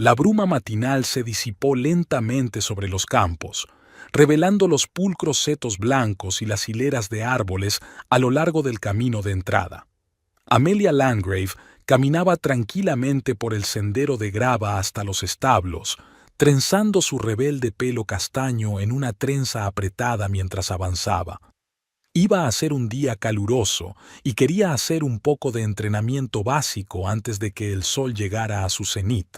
La bruma matinal se disipó lentamente sobre los campos, revelando los pulcros setos blancos y las hileras de árboles a lo largo del camino de entrada. Amelia Landgrave caminaba tranquilamente por el sendero de grava hasta los establos, trenzando su rebelde pelo castaño en una trenza apretada mientras avanzaba. Iba a ser un día caluroso y quería hacer un poco de entrenamiento básico antes de que el sol llegara a su cenit.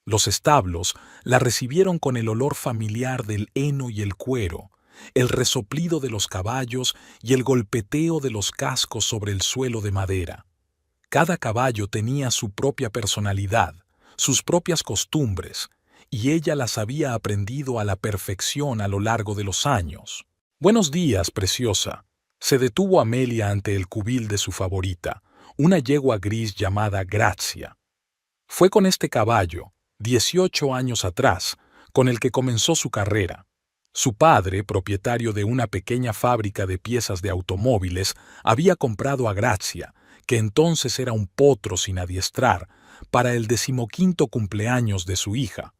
Los establos la recibieron con el olor familiar del heno y el cuero, el resoplido de los caballos y el golpeteo de los cascos sobre el suelo de madera. Cada caballo tenía su propia personalidad, sus propias costumbres, y ella las había aprendido a la perfección a lo largo de los años. «Buenos días, preciosa», se detuvo Amelia ante el cubil de su favorita, una yegua gris llamada Grazia. Fue con este caballo, 18 años atrás, con el que comenzó su carrera. Su padre, propietario de una pequeña fábrica de piezas de automóviles, había comprado a Grazia, que entonces era un potro sin adiestrar, para el 15º cumpleaños de su hija.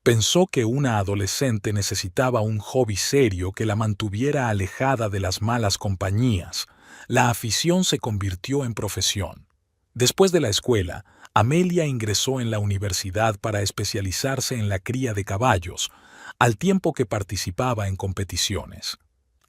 Pensó que una adolescente necesitaba un hobby serio que la mantuviera alejada de las malas compañías. La afición se convirtió en profesión. Después de la escuela, Amelia ingresó en la universidad para especializarse en la cría de caballos, al tiempo que participaba en competiciones.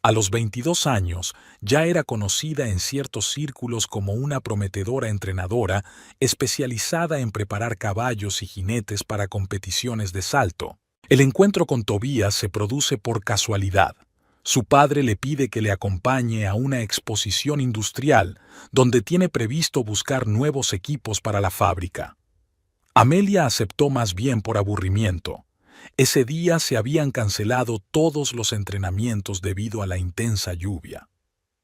A los 22 años ya era conocida en ciertos círculos como una prometedora entrenadora especializada en preparar caballos y jinetes para competiciones de salto. El encuentro con Tobías se produce por casualidad. Su padre le pide que le acompañe a una exposición industrial donde tiene previsto buscar nuevos equipos para la fábrica. Amelia aceptó más bien por aburrimiento. Ese día se habían cancelado todos los entrenamientos debido a la intensa lluvia.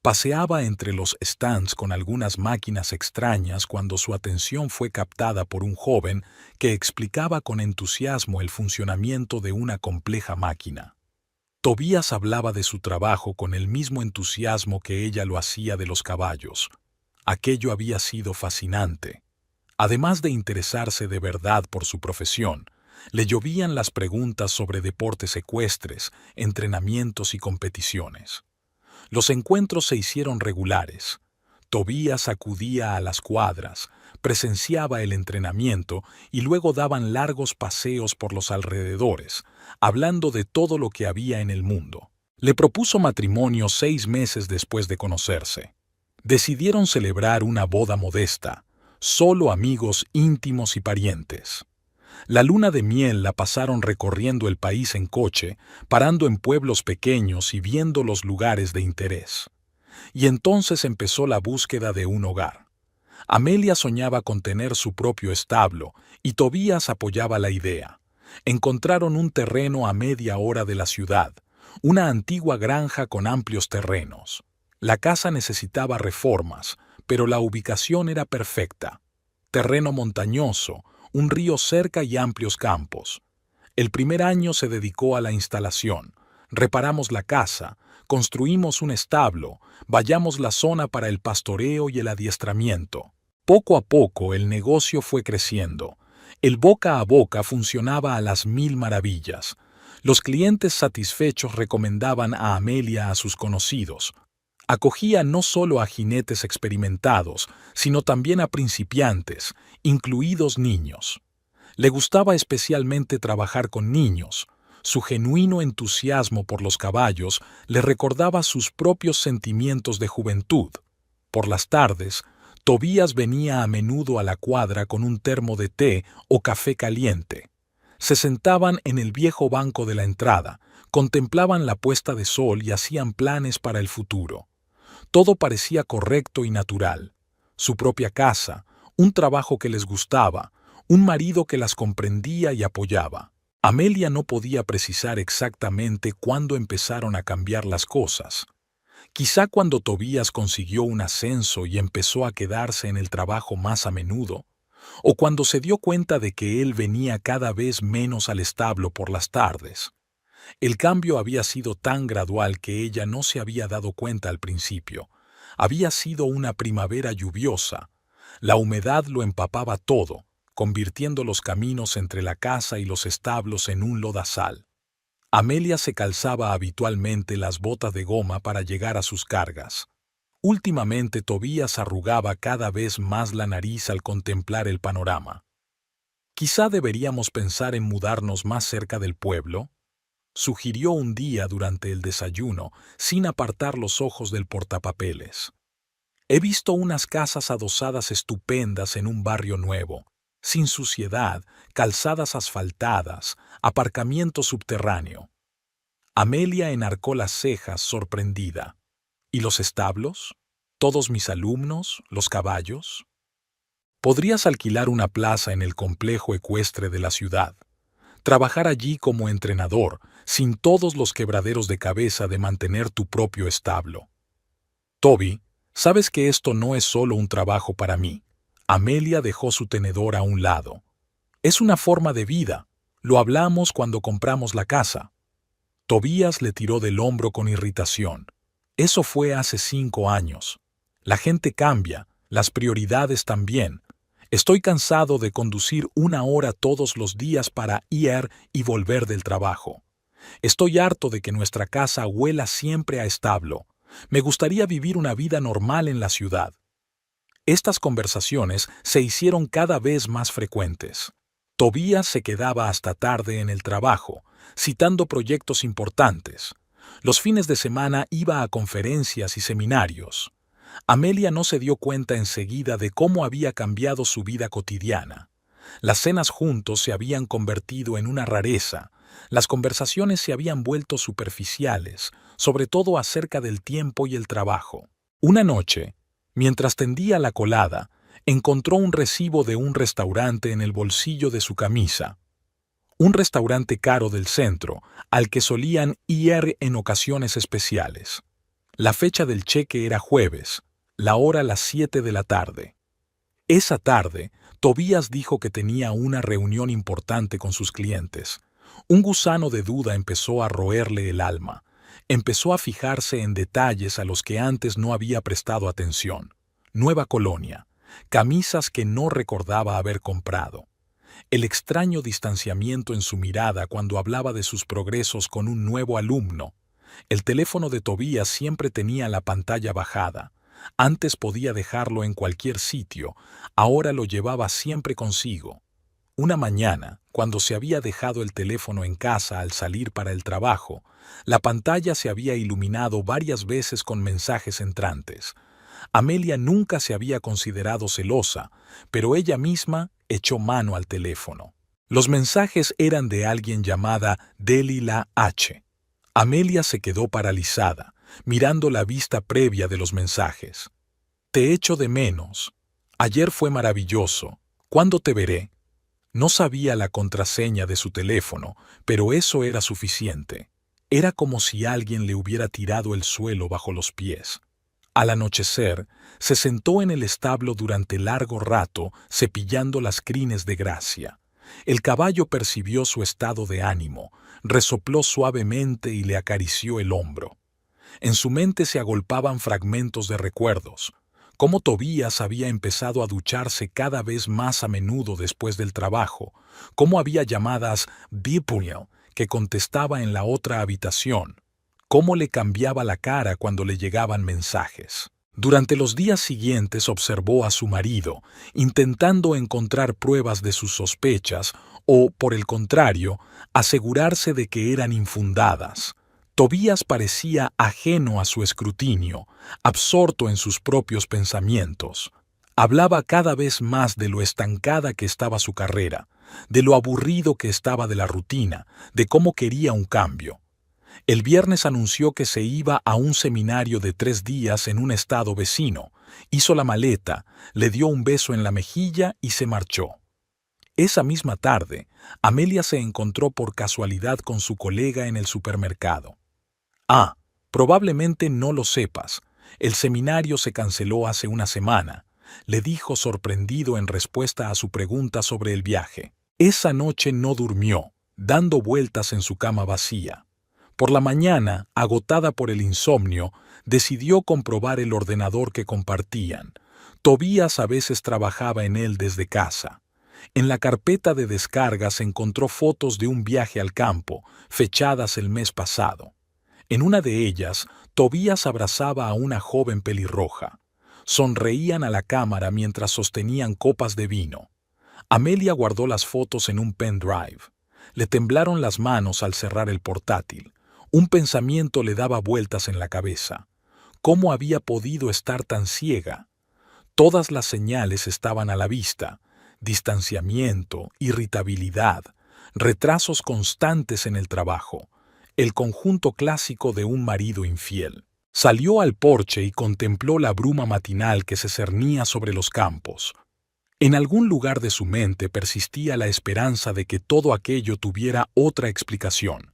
Paseaba entre los stands con algunas máquinas extrañas cuando su atención fue captada por un joven que explicaba con entusiasmo el funcionamiento de una compleja máquina. Tobías hablaba de su trabajo con el mismo entusiasmo que ella lo hacía de los caballos. Aquello había sido fascinante. Además de interesarse de verdad por su profesión, le llovían las preguntas sobre deportes ecuestres, entrenamientos y competiciones. Los encuentros se hicieron regulares. Tobías acudía a las cuadras, presenciaba el entrenamiento y luego daban largos paseos por los alrededores, hablando de todo lo que había en el mundo. Le propuso matrimonio 6 meses después de conocerse. Decidieron celebrar una boda modesta, solo amigos íntimos y parientes. La luna de miel la pasaron recorriendo el país en coche, parando en pueblos pequeños y viendo los lugares de interés. Y entonces empezó la búsqueda de un hogar. Amelia soñaba con tener su propio establo y Tobías apoyaba la idea. Encontraron un terreno a media hora de la ciudad, una antigua granja con amplios terrenos. La casa necesitaba reformas, pero la ubicación era perfecta. Terreno montañoso, un río cerca y amplios campos. El primer año se dedicó a la instalación. Reparamos la casa, construimos un establo, vallamos la zona para el pastoreo y el adiestramiento. Poco a poco el negocio fue creciendo. El boca a boca funcionaba a las 1000 maravillas. Los clientes satisfechos recomendaban a Amelia a sus conocidos. Acogía no solo a jinetes experimentados, sino también a principiantes, incluidos niños. Le gustaba especialmente trabajar con niños. Su genuino entusiasmo por los caballos le recordaba sus propios sentimientos de juventud. Por las tardes, Tobías venía a menudo a la cuadra con un termo de té o café caliente. Se sentaban en el viejo banco de la entrada, contemplaban la puesta de sol y hacían planes para el futuro. Todo parecía correcto y natural. Su propia casa, un trabajo que les gustaba, un marido que las comprendía y apoyaba. Amelia no podía precisar exactamente cuándo empezaron a cambiar las cosas. Quizá cuando Tobías consiguió un ascenso y empezó a quedarse en el trabajo más a menudo, o cuando se dio cuenta de que él venía cada vez menos al establo por las tardes. El cambio había sido tan gradual que ella no se había dado cuenta al principio. Había sido una primavera lluviosa. La humedad lo empapaba todo, convirtiendo los caminos entre la casa y los establos en un lodazal. Amelia se calzaba habitualmente las botas de goma para llegar a sus cargas. Últimamente Tobías arrugaba cada vez más la nariz al contemplar el panorama. «Quizá deberíamos pensar en mudarnos más cerca del pueblo», sugirió un día durante el desayuno, sin apartar los ojos del portapapeles. «He visto unas casas adosadas estupendas en un barrio nuevo, sin suciedad, calzadas asfaltadas, aparcamiento subterráneo». Amelia enarcó las cejas, sorprendida. «¿Y los establos? ¿Todos mis alumnos? ¿Los caballos?» «Podrías alquilar una plaza en el complejo ecuestre de la ciudad. Trabajar allí como entrenador, sin todos los quebraderos de cabeza de mantener tu propio establo». «Toby, sabes que esto no es solo un trabajo para mí». Amelia dejó su tenedor a un lado. «Es una forma de vida. Lo hablamos cuando compramos la casa». Tobías le tiró del hombro con irritación. «Eso fue hace 5 años. La gente cambia, las prioridades también. Estoy cansado de conducir 1 hora todos los días para ir y volver del trabajo. Estoy harto de que nuestra casa huela siempre a establo. Me gustaría vivir una vida normal en la ciudad». Estas conversaciones se hicieron cada vez más frecuentes. Tobías se quedaba hasta tarde en el trabajo, citando proyectos importantes. Los fines de semana iba a conferencias y seminarios. Amelia no se dio cuenta enseguida de cómo había cambiado su vida cotidiana. Las cenas juntos se habían convertido en una rareza. Las conversaciones se habían vuelto superficiales, sobre todo acerca del tiempo y el trabajo. Una noche, mientras tendía la colada, encontró un recibo de un restaurante en el bolsillo de su camisa. Un restaurante caro del centro, al que solían ir en ocasiones especiales. La fecha del cheque era jueves, la hora las 7 de la tarde. Esa tarde, Tobías dijo que tenía una reunión importante con sus clientes. Un gusano de duda empezó a roerle el alma. Empezó a fijarse en detalles a los que antes no había prestado atención. Nueva colonia, camisas que no recordaba haber comprado. El extraño distanciamiento en su mirada cuando hablaba de sus progresos con un nuevo alumno. El teléfono de Tobías siempre tenía la pantalla bajada. Antes podía dejarlo en cualquier sitio, ahora lo llevaba siempre consigo. Una mañana, cuando se había dejado el teléfono en casa al salir para el trabajo, la pantalla se había iluminado varias veces con mensajes entrantes. Amelia nunca se había considerado celosa, pero ella misma echó mano al teléfono. Los mensajes eran de alguien llamada Delilah H. Amelia se quedó paralizada, mirando la vista previa de los mensajes. «Te echo de menos. Ayer fue maravilloso. ¿Cuándo te veré?» No sabía la contraseña de su teléfono, pero eso era suficiente. Era como si alguien le hubiera tirado el suelo bajo los pies. Al anochecer, se sentó en el establo durante largo rato, cepillando las crines de gracia. El caballo percibió su estado de ánimo, resopló suavemente y le acarició el hombro. En su mente se agolpaban fragmentos de recuerdos. Cómo Tobías había empezado a ducharse cada vez más a menudo después del trabajo, cómo había llamadas bipuñal que contestaba en la otra habitación, cómo le cambiaba la cara cuando le llegaban mensajes. Durante los días siguientes observó a su marido, intentando encontrar pruebas de sus sospechas o, por el contrario, asegurarse de que eran infundadas. Tobías parecía ajeno a su escrutinio, absorto en sus propios pensamientos. Hablaba cada vez más de lo estancada que estaba su carrera, de lo aburrido que estaba de la rutina, de cómo quería un cambio. El viernes anunció que se iba a un seminario de 3 días en un estado vecino, hizo la maleta, le dio un beso en la mejilla y se marchó. Esa misma tarde, Amelia se encontró por casualidad con su colega en el supermercado. «Ah, probablemente no lo sepas. El seminario se canceló hace una semana», le dijo sorprendido en respuesta a su pregunta sobre el viaje. Esa noche no durmió, dando vueltas en su cama vacía. Por la mañana, agotada por el insomnio, decidió comprobar el ordenador que compartían. Tobías a veces trabajaba en él desde casa. En la carpeta de descargas encontró fotos de un viaje al campo, fechadas el mes pasado. En una de ellas, Tobías abrazaba a una joven pelirroja. Sonreían a la cámara mientras sostenían copas de vino. Amelia guardó las fotos en un pendrive. Le temblaron las manos al cerrar el portátil. Un pensamiento le daba vueltas en la cabeza. ¿Cómo había podido estar tan ciega? Todas las señales estaban a la vista: distanciamiento, irritabilidad, retrasos constantes en el trabajo, el conjunto clásico de un marido infiel. Salió al porche y contempló la bruma matinal que se cernía sobre los campos. En algún lugar de su mente persistía la esperanza de que todo aquello tuviera otra explicación,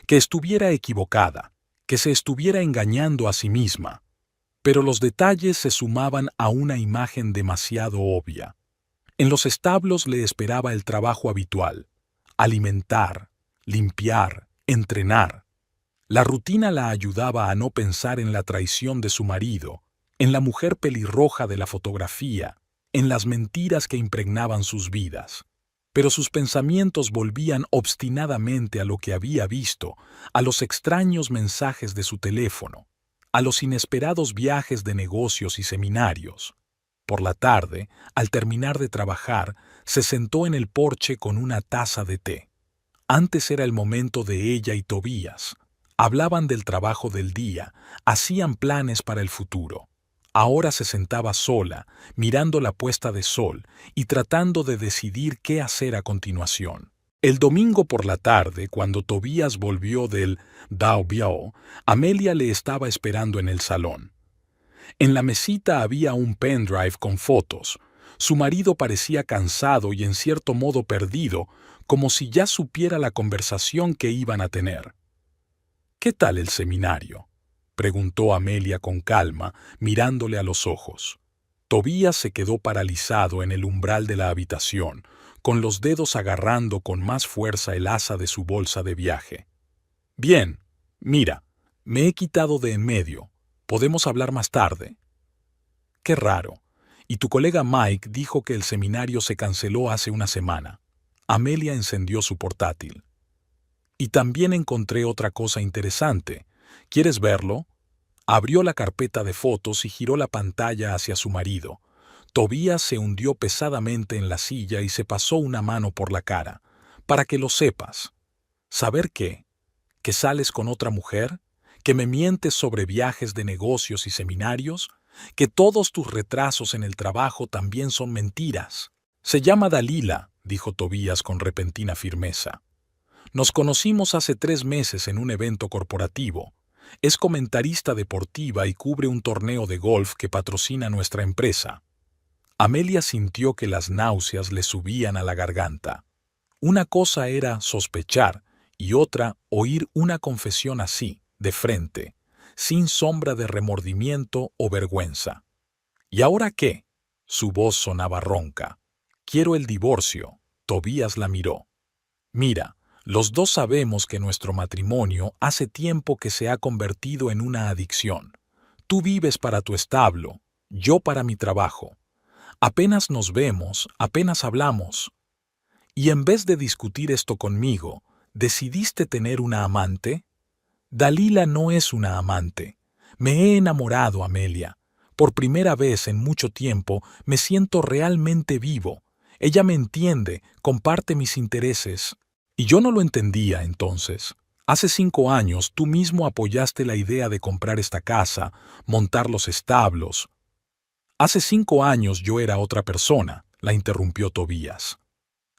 que estuviera equivocada, que se estuviera engañando a sí misma. Pero los detalles se sumaban a una imagen demasiado obvia. En los establos le esperaba el trabajo habitual: alimentar, limpiar, entrenar. La rutina la ayudaba a no pensar en la traición de su marido, en la mujer pelirroja de la fotografía, en las mentiras que impregnaban sus vidas. Pero sus pensamientos volvían obstinadamente a lo que había visto, a los extraños mensajes de su teléfono, a los inesperados viajes de negocios y seminarios. Por la tarde, al terminar de trabajar, se sentó en el porche con una taza de té. Antes era el momento de ella y Tobías. Hablaban del trabajo del día, hacían planes para el futuro. Ahora se sentaba sola, mirando la puesta de sol y tratando de decidir qué hacer a continuación. El domingo por la tarde, cuando Tobías volvió del Dao Biao, Amelia le estaba esperando en el salón. En la mesita había un pendrive con fotos. Su marido parecía cansado y en cierto modo perdido, como si ya supiera la conversación que iban a tener. «¿Qué tal el seminario?», preguntó Amelia con calma, mirándole a los ojos. Tobías se quedó paralizado en el umbral de la habitación, con los dedos agarrando con más fuerza el asa de su bolsa de viaje. «Bien, mira, me he quitado de en medio. Podemos hablar más tarde». «Qué raro. Y tu colega Mike dijo que el seminario se canceló hace una semana». Amelia encendió su portátil. «Y también encontré otra cosa interesante. ¿Quieres verlo?». Abrió la carpeta de fotos y giró la pantalla hacia su marido. Tobías se hundió pesadamente en la silla y se pasó una mano por la cara. «Para que lo sepas». «¿Saber qué? ¿Que sales con otra mujer? ¿Que me mientes sobre viajes de negocios y seminarios? ¿Que todos tus retrasos en el trabajo también son mentiras?». «Se llama Dalila», dijo Tobías con repentina firmeza. «Nos conocimos hace 3 meses en un evento corporativo. Es comentarista deportiva y cubre un torneo de golf que patrocina nuestra empresa». Amelia sintió que las náuseas le subían a la garganta. Una cosa era sospechar y otra oír una confesión así, de frente, sin sombra de remordimiento o vergüenza. «¿Y ahora qué?». Su voz sonaba ronca. «Quiero el divorcio». Tobías la miró. «Mira, los dos sabemos que nuestro matrimonio hace tiempo que se ha convertido en una adicción. Tú vives para tu establo, yo para mi trabajo. Apenas nos vemos, apenas hablamos. Y en vez de discutir esto conmigo, ¿decidiste tener una amante?». «Dalila no es una amante. Me he enamorado, Amelia. Por primera vez en mucho tiempo me siento realmente vivo. Ella me entiende, comparte mis intereses». «Y yo no lo entendía entonces. Hace 5 años tú mismo apoyaste la idea de comprar esta casa, montar los establos». «Hace 5 años yo era otra persona», la interrumpió Tobías.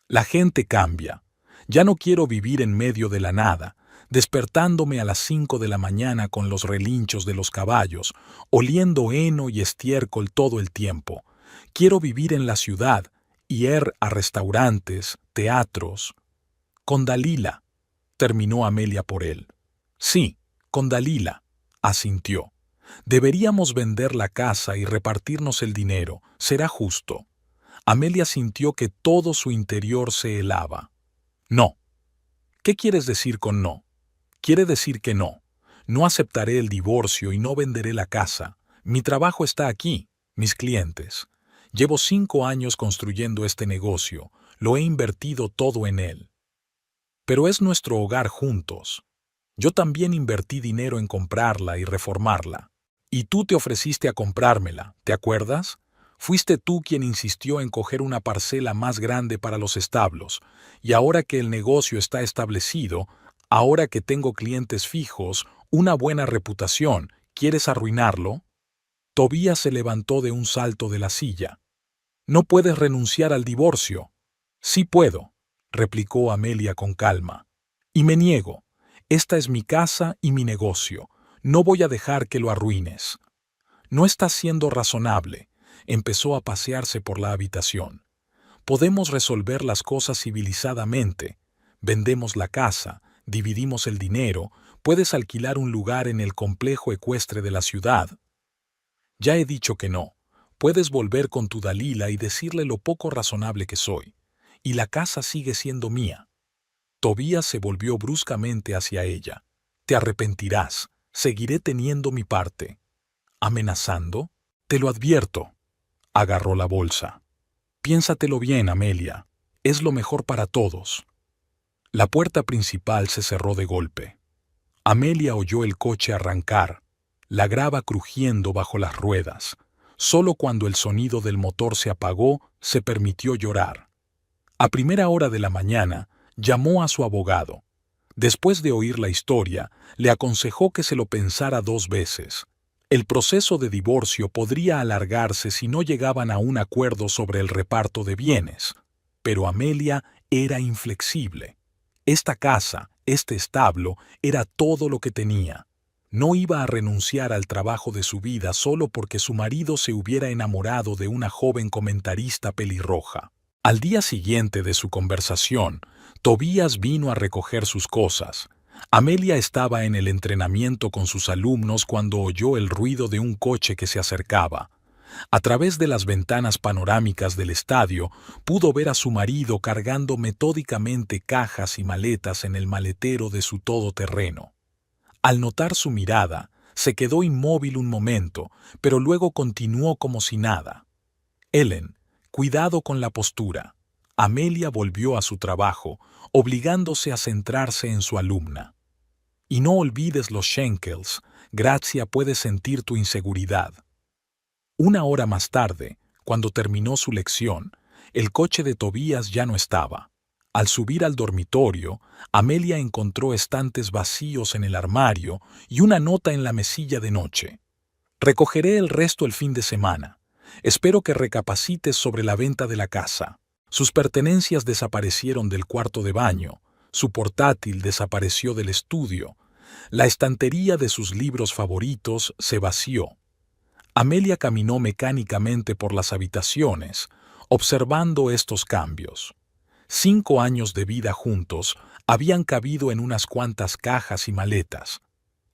«La gente cambia. Ya no quiero vivir en medio de la nada, despertándome a las 5 de la mañana con los relinchos de los caballos, oliendo heno y estiércol todo el tiempo. Quiero vivir en la ciudad, ir a restaurantes, teatros». «Con Dalila», terminó Amelia por él. «Sí, con Dalila», asintió. «Deberíamos vender la casa y repartirnos el dinero. Será justo». Amelia sintió que todo su interior se helaba. «No». «¿Qué quieres decir con no?». «Quiere decir que no. No aceptaré el divorcio y no venderé la casa. Mi trabajo está aquí, mis clientes. Llevo 5 años construyendo este negocio. Lo he invertido todo en él. Pero es nuestro hogar juntos. Yo también invertí dinero en comprarla y reformarla. Y tú te ofreciste a comprármela, ¿te acuerdas? Fuiste tú quien insistió en coger una parcela más grande para los establos, y ahora que el negocio está establecido, ahora que tengo clientes fijos, una buena reputación, ¿quieres arruinarlo? Tobías se levantó de un salto de la silla. No puedes renunciar al divorcio. Sí puedo, replicó Amelia con calma. Y me niego. Esta es mi casa y mi negocio. No voy a dejar que lo arruines. No estás siendo razonable. Empezó a pasearse por la habitación. Podemos resolver las cosas civilizadamente. Vendemos la casa, dividimos el dinero, puedes alquilar un lugar en el complejo ecuestre de la ciudad. Ya he dicho que no. Puedes volver con tu Dalila y decirle lo poco razonable que soy. Y la casa sigue siendo mía. Tobías se volvió bruscamente hacia ella. Te arrepentirás. Seguiré teniendo mi parte. ¿Amenazando? Te lo advierto. Agarró la bolsa. Piénsatelo bien, Amelia. Es lo mejor para todos. La puerta principal se cerró de golpe. Amelia oyó el coche arrancar, la grava crujiendo bajo las ruedas. Solo cuando el sonido del motor se apagó, se permitió llorar. A primera hora de la mañana, llamó a su abogado. Después de oír la historia, le aconsejó que se lo pensara 2 veces. El proceso de divorcio podría alargarse si no llegaban a un acuerdo sobre el reparto de bienes. Pero Amelia era inflexible. Esta casa, este establo, era todo lo que tenía. No iba a renunciar al trabajo de su vida solo porque su marido se hubiera enamorado de una joven comentarista pelirroja. Al día siguiente de su conversación, Tobías vino a recoger sus cosas. Amelia estaba en el entrenamiento con sus alumnos cuando oyó el ruido de un coche que se acercaba. A través de las ventanas panorámicas del estadio, pudo ver a su marido cargando metódicamente cajas y maletas en el maletero de su todoterreno. Al notar su mirada, se quedó inmóvil un momento, pero luego continuó como si nada. Ellen, cuidado con la postura. Amelia volvió a su trabajo, obligándose a centrarse en su alumna. Y no olvides los Schenkels, Grazia puede sentir tu inseguridad. 1 hora más tarde, cuando terminó su lección, el coche de Tobías ya no estaba. Al subir al dormitorio, Amelia encontró estantes vacíos en el armario y una nota en la mesilla de noche. Recogeré el resto el fin de semana. Espero que recapacites sobre la venta de la casa. Sus pertenencias desaparecieron del cuarto de baño, su portátil desapareció del estudio, la estantería de sus libros favoritos se vació. Amelia caminó mecánicamente por las habitaciones, observando estos cambios. 5 años de vida juntos habían cabido en unas cuantas cajas y maletas.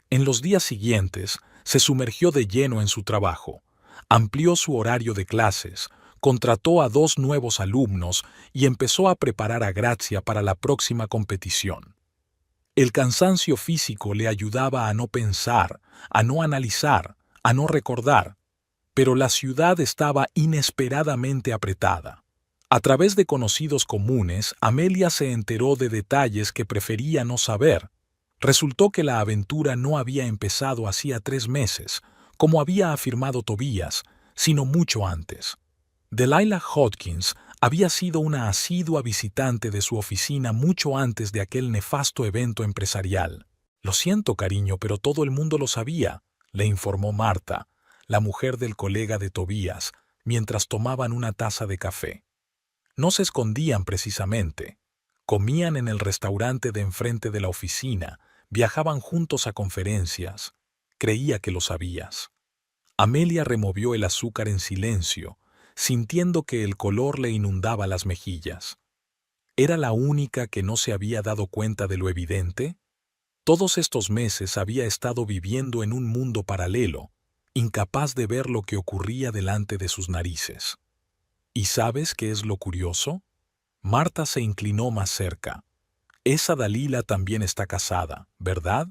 En los días siguientes, se sumergió de lleno en su trabajo, amplió su horario de clases, contrató a 2 nuevos alumnos y empezó a preparar a Grazia para la próxima competición. El cansancio físico le ayudaba a no pensar, a no analizar, a no recordar, pero la ciudad estaba inesperadamente apretada. A través de conocidos comunes, Amelia se enteró de detalles que prefería no saber. Resultó que la aventura no había empezado hacía 3 meses, como había afirmado Tobías, sino mucho antes. Delilah Hodgins había sido una asidua visitante de su oficina mucho antes de aquel nefasto evento empresarial. «Lo siento, cariño, pero todo el mundo lo sabía», le informó Marta, la mujer del colega de Tobías, mientras tomaban una taza de café. No se escondían precisamente. Comían en el restaurante de enfrente de la oficina, viajaban juntos a conferencias. Creía que lo sabías. Amelia removió el azúcar en silencio, sintiendo que el color le inundaba las mejillas. ¿Era la única que no se había dado cuenta de lo evidente? Todos estos meses había estado viviendo en un mundo paralelo, incapaz de ver lo que ocurría delante de sus narices. ¿Y sabes qué es lo curioso? Marta se inclinó más cerca. Esa Dalila también está casada, ¿verdad?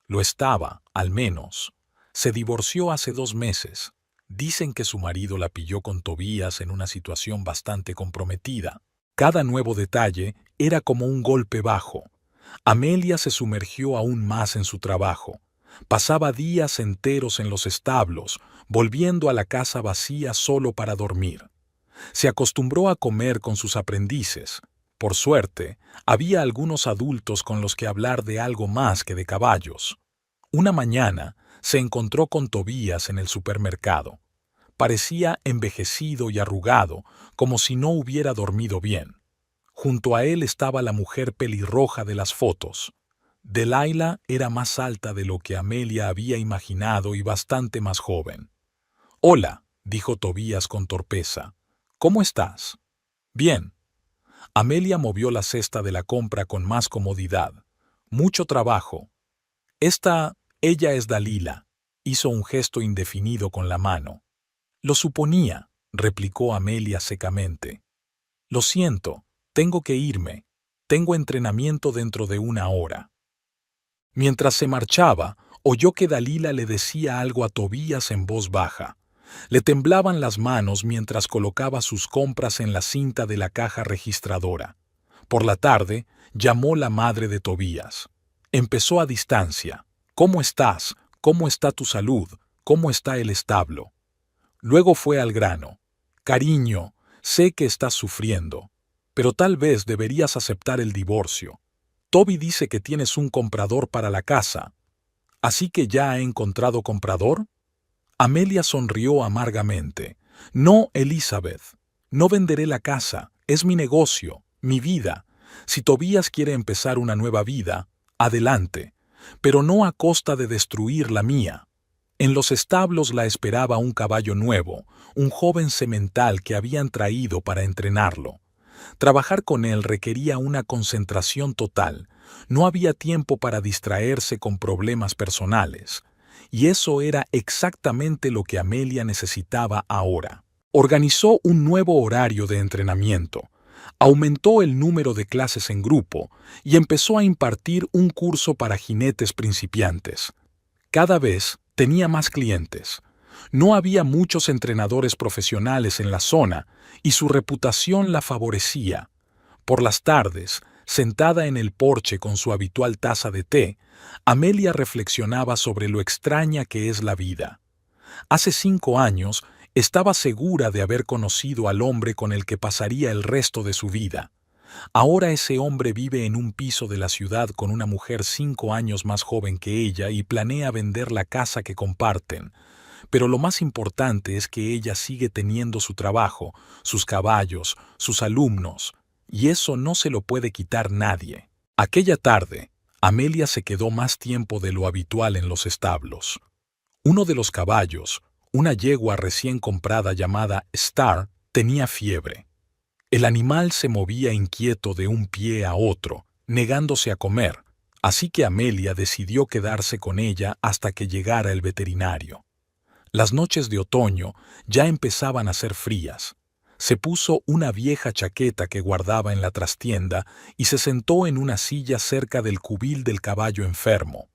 Lo estaba, al menos. Se divorció hace 2 meses. Dicen que su marido la pilló con Tobías en una situación bastante comprometida. Cada nuevo detalle era como un golpe bajo. Amelia se sumergió aún más en su trabajo. Pasaba días enteros en los establos, volviendo a la casa vacía solo para dormir. Se acostumbró a comer con sus aprendices. Por suerte, había algunos adultos con los que hablar de algo más que de caballos. Una mañana se encontró con Tobías en el supermercado. Parecía envejecido y arrugado, como si no hubiera dormido bien. Junto a él estaba la mujer pelirroja de las fotos. Delilah era más alta de lo que Amelia había imaginado y bastante más joven. «Hola», dijo Tobías con torpeza. «¿Cómo estás?» «Bien». Amelia movió la cesta de la compra con más comodidad. «Mucho trabajo». Ella es Dalila», hizo un gesto indefinido con la mano. «Lo suponía», replicó Amelia secamente. «Lo siento, tengo que irme. Tengo entrenamiento dentro de 1 hora». Mientras se marchaba, oyó que Dalila le decía algo a Tobías en voz baja. Le temblaban las manos mientras colocaba sus compras en la cinta de la caja registradora. Por la tarde, llamó la madre de Tobías. Empezó a distancia. «¿Cómo estás? ¿Cómo está tu salud? ¿Cómo está el establo?» Luego fue al grano. «Cariño, sé que estás sufriendo, pero tal vez deberías aceptar el divorcio. Toby dice que tienes un comprador para la casa. ¿Así que ya ha encontrado comprador?» Amelia sonrió amargamente. «No, Elizabeth. No venderé la casa. Es mi negocio, mi vida. Si Tobías quiere empezar una nueva vida, adelante, pero no a costa de destruir la mía». En los establos la esperaba un caballo nuevo, un joven semental que habían traído para entrenarlo. Trabajar con él requería una concentración total. No había tiempo para distraerse con problemas personales. Y eso era exactamente lo que Amelia necesitaba ahora. Organizó un nuevo horario de entrenamiento, aumentó el número de clases en grupo y empezó a impartir un curso para jinetes principiantes. Cada vez tenía más clientes. No había muchos entrenadores profesionales en la zona y su reputación la favorecía. Por las tardes, sentada en el porche con su habitual taza de té, Amelia reflexionaba sobre lo extraña que es la vida. Hace 5 años estaba segura de haber conocido al hombre con el que pasaría el resto de su vida. Ahora ese hombre vive en un piso de la ciudad con una mujer 5 años más joven que ella y planea vender la casa que comparten. Pero lo más importante es que ella sigue teniendo su trabajo, sus caballos, sus alumnos, y eso no se lo puede quitar nadie. Aquella tarde, Amelia se quedó más tiempo de lo habitual en los establos. Uno de los caballos, una yegua recién comprada llamada Star, tenía fiebre. El animal se movía inquieto de un pie a otro, negándose a comer, así que Amelia decidió quedarse con ella hasta que llegara el veterinario. Las noches de otoño ya empezaban a ser frías. Se puso una vieja chaqueta que guardaba en la trastienda y se sentó en una silla cerca del cubil del caballo enfermo.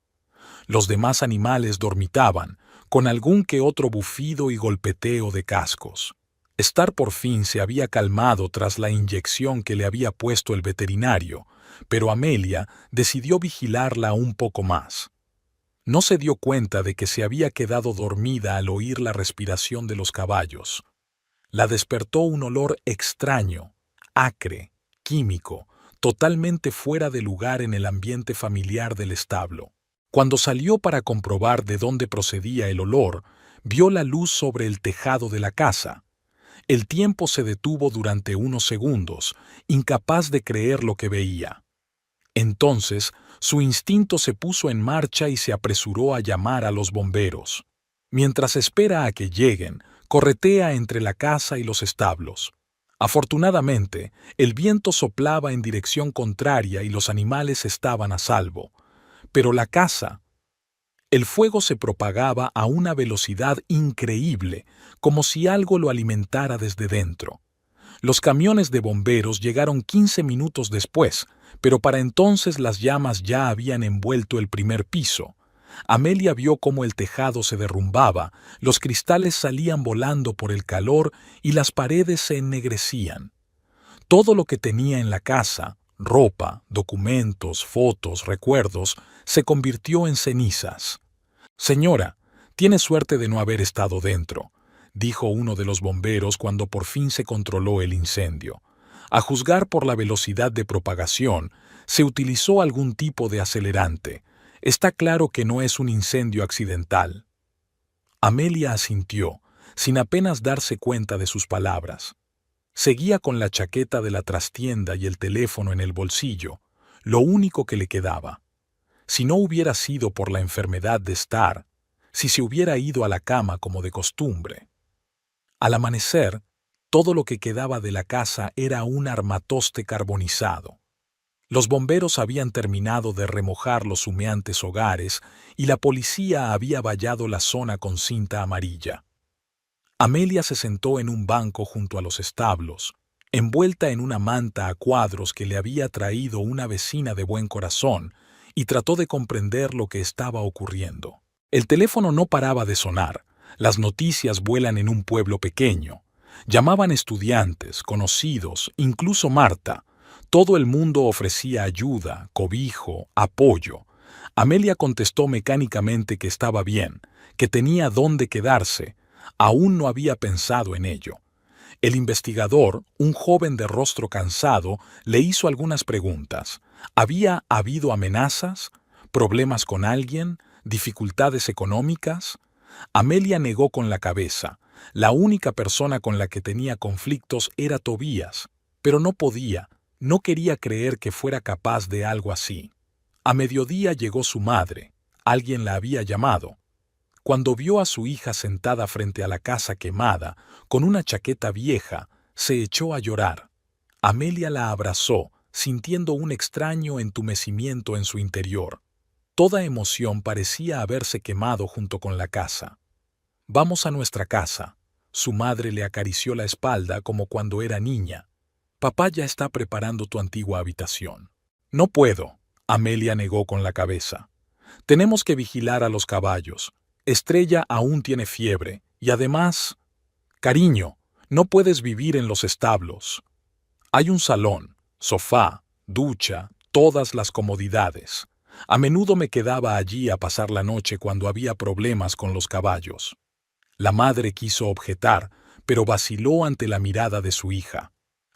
Los demás animales dormitaban, con algún que otro bufido y golpeteo de cascos. Star por fin se había calmado tras la inyección que le había puesto el veterinario, pero Amelia decidió vigilarla un poco más. No se dio cuenta de que se había quedado dormida al oír la respiración de los caballos. La despertó un olor extraño, acre, químico, totalmente fuera de lugar en el ambiente familiar del establo. Cuando salió para comprobar de dónde procedía el olor, vio la luz sobre el tejado de la casa. El tiempo se detuvo durante unos segundos, incapaz de creer lo que veía. Entonces, su instinto se puso en marcha y se apresuró a llamar a los bomberos. Mientras espera a que lleguen, corretea entre la casa y los establos. Afortunadamente, el viento soplaba en dirección contraria y los animales estaban a salvo. Pero la casa... El fuego se propagaba a una velocidad increíble, como si algo lo alimentara desde dentro. Los camiones de bomberos llegaron 15 minutos después, pero para entonces las llamas ya habían envuelto el primer piso. Amelia vio cómo el tejado se derrumbaba, los cristales salían volando por el calor y las paredes se ennegrecían. Todo lo que tenía en la casa, ropa, documentos, fotos, recuerdos, se convirtió en cenizas. Señora, tiene suerte de no haber estado dentro, dijo uno de los bomberos cuando por fin se controló el incendio. A juzgar por la velocidad de propagación, se utilizó algún tipo de acelerante. Está claro que no es un incendio accidental. Amelia asintió, sin apenas darse cuenta de sus palabras. Seguía con la chaqueta de la trastienda y el teléfono en el bolsillo, lo único que le quedaba. Si no hubiera sido por la enfermedad de Star, si se hubiera ido a la cama como de costumbre. Al amanecer, todo lo que quedaba de la casa era un armatoste carbonizado. Los bomberos habían terminado de remojar los humeantes hogares y la policía había vallado la zona con cinta amarilla. Amelia se sentó en un banco junto a los establos, envuelta en una manta a cuadros que le había traído una vecina de buen corazón, y trató de comprender lo que estaba ocurriendo. El teléfono no paraba de sonar. Las noticias vuelan en un pueblo pequeño. Llamaban estudiantes, conocidos, incluso Marta. Todo el mundo ofrecía ayuda, cobijo, apoyo. Amelia contestó mecánicamente que estaba bien, que tenía dónde quedarse. Aún no había pensado en ello. El investigador, un joven de rostro cansado, le hizo algunas preguntas. ¿Había habido amenazas? ¿Problemas con alguien? ¿Dificultades económicas? Amelia negó con la cabeza. La única persona con la que tenía conflictos era Tobías, pero no quería creer que fuera capaz de algo así. A mediodía llegó su madre. Alguien la había llamado. Cuando vio a su hija sentada frente a la casa quemada, con una chaqueta vieja, se echó a llorar. Amelia la abrazó, sintiendo un extraño entumecimiento en su interior. Toda emoción parecía haberse quemado junto con la casa. «Vamos a nuestra casa». Su madre le acarició la espalda como cuando era niña. «Papá ya está preparando tu antigua habitación». «No puedo», Amelia negó con la cabeza. «Tenemos que vigilar a los caballos. Estrella aún tiene fiebre, y además... Cariño, no puedes vivir en los establos. Hay un salón, sofá, ducha, todas las comodidades. A menudo me quedaba allí a pasar la noche cuando había problemas con los caballos». La madre quiso objetar, pero vaciló ante la mirada de su hija.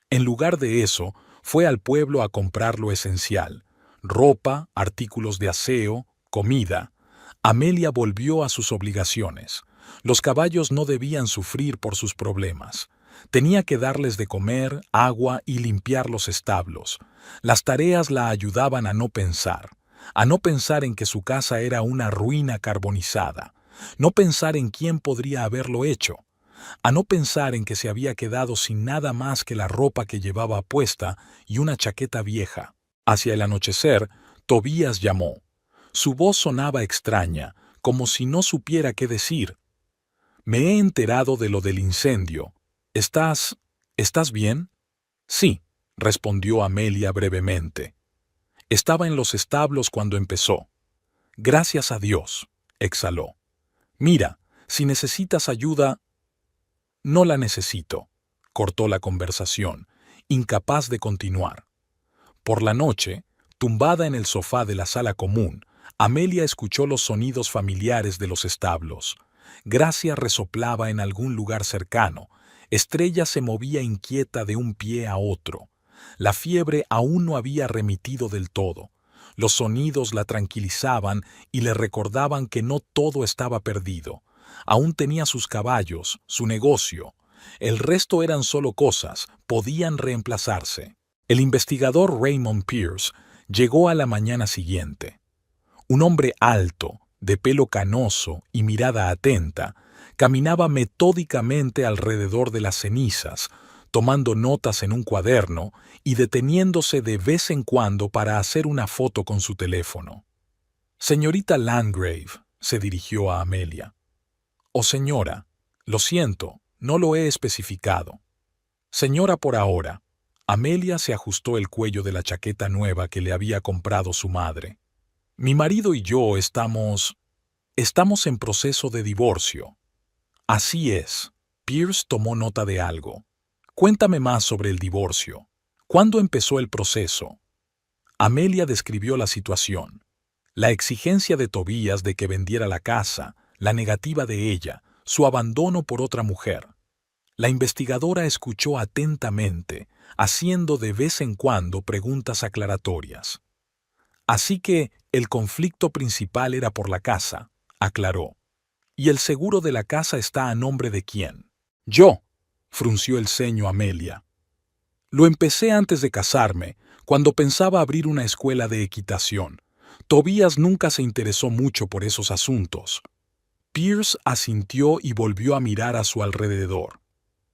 En lugar de eso, fue al pueblo a comprar lo esencial: ropa, artículos de aseo, comida. Amelia volvió a sus obligaciones. Los caballos no debían sufrir por sus problemas. Tenía que darles de comer, agua y limpiar los establos. Las tareas la ayudaban a no pensar en que su casa era una ruina carbonizada, no pensar en quién podría haberlo hecho, a no pensar en que se había quedado sin nada más que la ropa que llevaba puesta y una chaqueta vieja. Hacia el anochecer, Tobías llamó. Su voz sonaba extraña, como si no supiera qué decir. «Me he enterado de lo del incendio. ¿Estás bien?» «Sí», respondió Amelia brevemente. «Estaba en los establos cuando empezó». «Gracias a Dios», exhaló. «Mira, si necesitas ayuda...» «No la necesito», cortó la conversación, incapaz de continuar. Por la noche, tumbada en el sofá de la sala común, Amelia escuchó los sonidos familiares de los establos. Gracia resoplaba en algún lugar cercano. Estrella se movía inquieta de un pie a otro. La fiebre aún no había remitido del todo. Los sonidos la tranquilizaban y le recordaban que no todo estaba perdido. Aún tenía sus caballos, su negocio. El resto eran solo cosas, podían reemplazarse. El investigador Raymond Pierce llegó a la mañana siguiente. Un hombre alto, de pelo canoso y mirada atenta, caminaba metódicamente alrededor de las cenizas, tomando notas en un cuaderno y deteniéndose de vez en cuando para hacer una foto con su teléfono. «Señorita Landgrave», se dirigió a Amelia. «Oh, señora, lo siento, no lo he especificado». «Señora por ahora». Amelia se ajustó el cuello de la chaqueta nueva que le había comprado su madre. «Mi marido y yo estamos en proceso de divorcio». «Así es». Pierce tomó nota de algo. «Cuéntame más sobre el divorcio». ¿Cuándo empezó el proceso? Amelia describió la situación. La exigencia de Tobías de que vendiera la casa, la negativa de ella, su abandono por otra mujer. La investigadora escuchó atentamente, haciendo de vez en cuando preguntas aclaratorias. Así que el conflicto principal era por la casa, aclaró. ¿Y el seguro de la casa está a nombre de quién? Yo, frunció el ceño Amelia. Lo empecé antes de casarme, cuando pensaba abrir una escuela de equitación. Tobías nunca se interesó mucho por esos asuntos. Pierce asintió y volvió a mirar a su alrededor.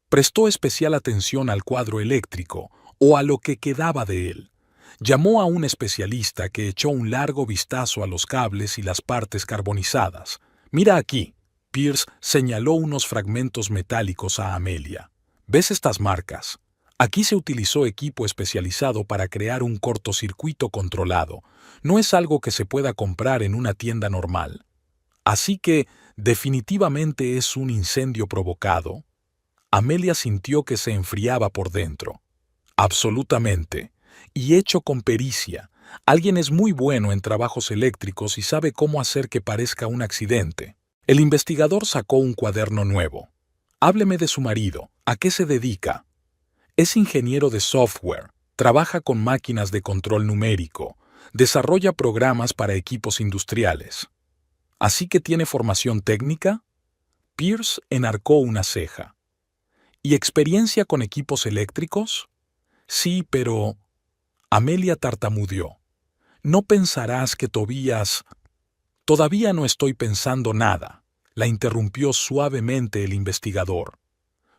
Prestó especial atención al cuadro eléctrico, o a lo que quedaba de él. Llamó a un especialista que echó un largo vistazo a los cables y las partes carbonizadas. «Mira aquí». Pierce señaló unos fragmentos metálicos a Amelia. «¿Ves estas marcas? Aquí se utilizó equipo especializado para crear un cortocircuito controlado. No es algo que se pueda comprar en una tienda normal. Así que, definitivamente es un incendio provocado». Amelia sintió que se enfriaba por dentro. Absolutamente. Y hecho con pericia. Alguien es muy bueno en trabajos eléctricos y sabe cómo hacer que parezca un accidente. El investigador sacó un cuaderno nuevo. Hábleme de su marido. ¿A qué se dedica? Es ingeniero de software. Trabaja con máquinas de control numérico. Desarrolla programas para equipos industriales. ¿Así que tiene formación técnica? Pierce enarcó una ceja. ¿Y experiencia con equipos eléctricos? Sí, pero... Amelia tartamudeó. No pensarás que Tobías... Todavía no estoy pensando nada, la interrumpió suavemente el investigador.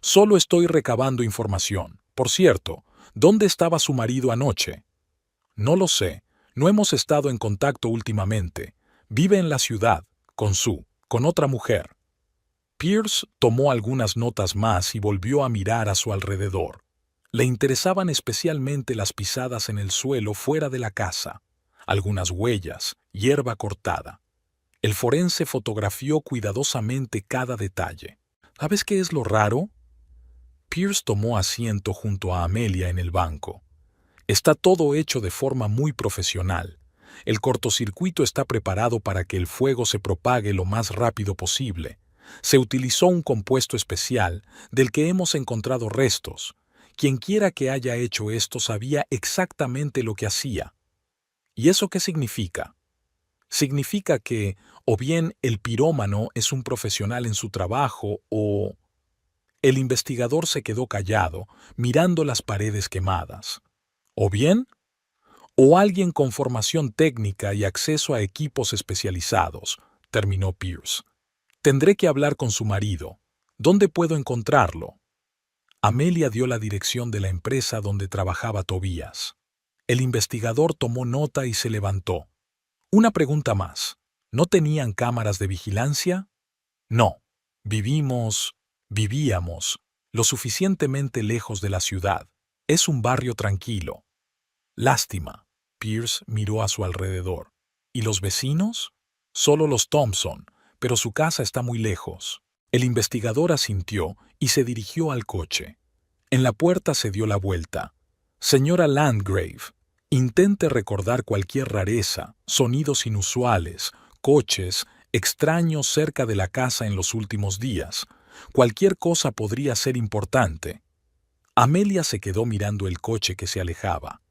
Solo estoy recabando información. Por cierto, ¿dónde estaba su marido anoche? No lo sé, no hemos estado en contacto últimamente. Vive en la ciudad, con otra mujer. Pierce tomó algunas notas más y volvió a mirar a su alrededor. Le interesaban especialmente las pisadas en el suelo fuera de la casa, algunas huellas, hierba cortada. El forense fotografió cuidadosamente cada detalle. ¿Sabes qué es lo raro? Pierce tomó asiento junto a Amelia en el banco. Está todo hecho de forma muy profesional. El cortocircuito está preparado para que el fuego se propague lo más rápido posible. Se utilizó un compuesto especial del que hemos encontrado restos. Quienquiera que haya hecho esto sabía exactamente lo que hacía. ¿Y eso qué significa? Significa que, o bien el pirómano es un profesional en su trabajo, o... El investigador se quedó callado, mirando las paredes quemadas. ¿O bien? O alguien con formación técnica y acceso a equipos especializados, terminó Pierce. Tendré que hablar con su marido. ¿Dónde puedo encontrarlo? Amelia dio la dirección de la empresa donde trabajaba Tobías. El investigador tomó nota y se levantó. Una pregunta más. ¿No tenían cámaras de vigilancia? No. Vivíamos lo suficientemente lejos de la ciudad. Es un barrio tranquilo. Lástima. Pierce miró a su alrededor. ¿Y los vecinos? Solo los Thompson, pero su casa está muy lejos. El investigador asintió y se dirigió al coche. En la puerta se dio la vuelta. Señora Landgrave, intente recordar cualquier rareza, sonidos inusuales, coches, extraños cerca de la casa en los últimos días. Cualquier cosa podría ser importante. Amelia se quedó mirando el coche que se alejaba.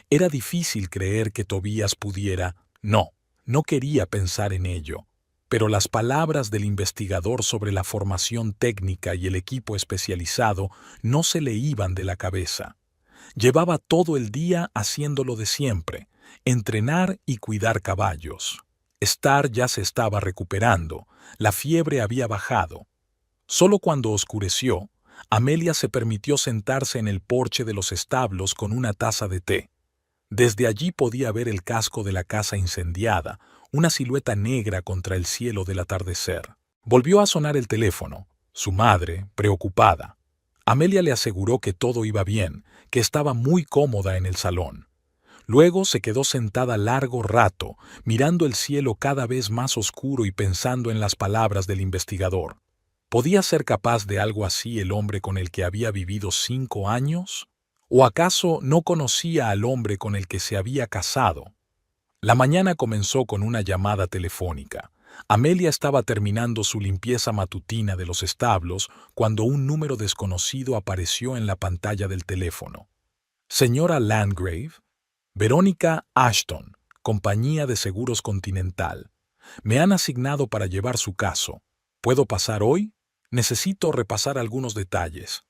Era difícil creer que Tobías pudiera... No quería pensar en ello. Pero las palabras del investigador sobre la formación técnica y el equipo especializado no se le iban de la cabeza. Llevaba todo el día haciendo lo de siempre, entrenar y cuidar caballos. Star ya se estaba recuperando, la fiebre había bajado. Solo cuando oscureció, Amelia se permitió sentarse en el porche de los establos con una taza de té. Desde allí podía ver el casco de la casa incendiada, una silueta negra contra el cielo del atardecer. Volvió a sonar el teléfono. Su madre, preocupada. Amelia le aseguró que todo iba bien, que estaba muy cómoda en el salón. Luego se quedó sentada largo rato, mirando el cielo cada vez más oscuro y pensando en las palabras del investigador. ¿Podía ser capaz de algo así el hombre con el que había vivido 5 años? ¿O acaso no conocía al hombre con el que se había casado? La mañana comenzó con una llamada telefónica. Amelia estaba terminando su limpieza matutina de los establos cuando un número desconocido apareció en la pantalla del teléfono. Señora Landgrave, Verónica Ashton, Compañía de Seguros Continental. Me han asignado para llevar su caso. ¿Puedo pasar hoy? Necesito repasar algunos detalles.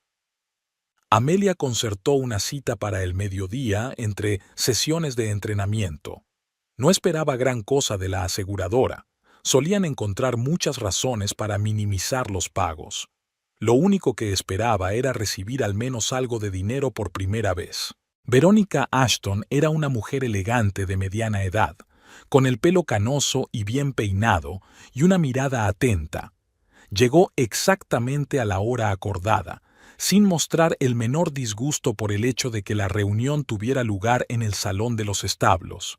Amelia concertó una cita para el mediodía entre sesiones de entrenamiento. No esperaba gran cosa de la aseguradora. Solían encontrar muchas razones para minimizar los pagos. Lo único que esperaba era recibir al menos algo de dinero por primera vez. Verónica Ashton era una mujer elegante de mediana edad, con el pelo canoso y bien peinado y una mirada atenta. Llegó exactamente a la hora acordada, sin mostrar el menor disgusto por el hecho de que la reunión tuviera lugar en el salón de los establos.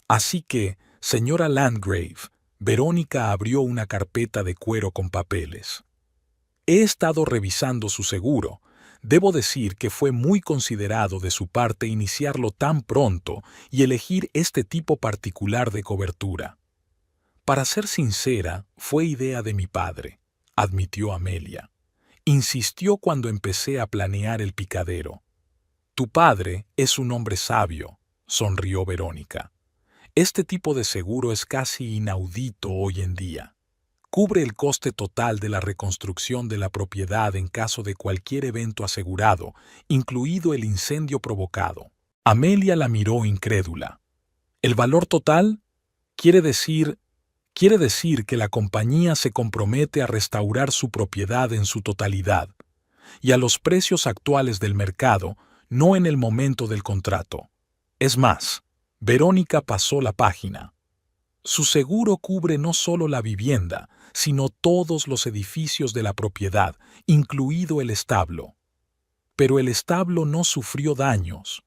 Así que, señora Landgrave, Verónica abrió una carpeta de cuero con papeles. He estado revisando su seguro. Debo decir que fue muy considerado de su parte iniciarlo tan pronto y elegir este tipo particular de cobertura. Para ser sincera, fue idea de mi padre, admitió Amelia. Insistió cuando empecé a planear el picadero. Tu padre es un hombre sabio, sonrió Verónica. Este tipo de seguro es casi inaudito hoy en día. Cubre el coste total de la reconstrucción de la propiedad en caso de cualquier evento asegurado, incluido el incendio provocado. Amelia la miró incrédula. ¿El valor total? Quiere decir que la compañía se compromete a restaurar su propiedad en su totalidad, y a los precios actuales del mercado, no en el momento del contrato. Es más, Verónica pasó la página. Su seguro cubre no solo la vivienda, sino todos los edificios de la propiedad, incluido el establo. Pero el establo no sufrió daños.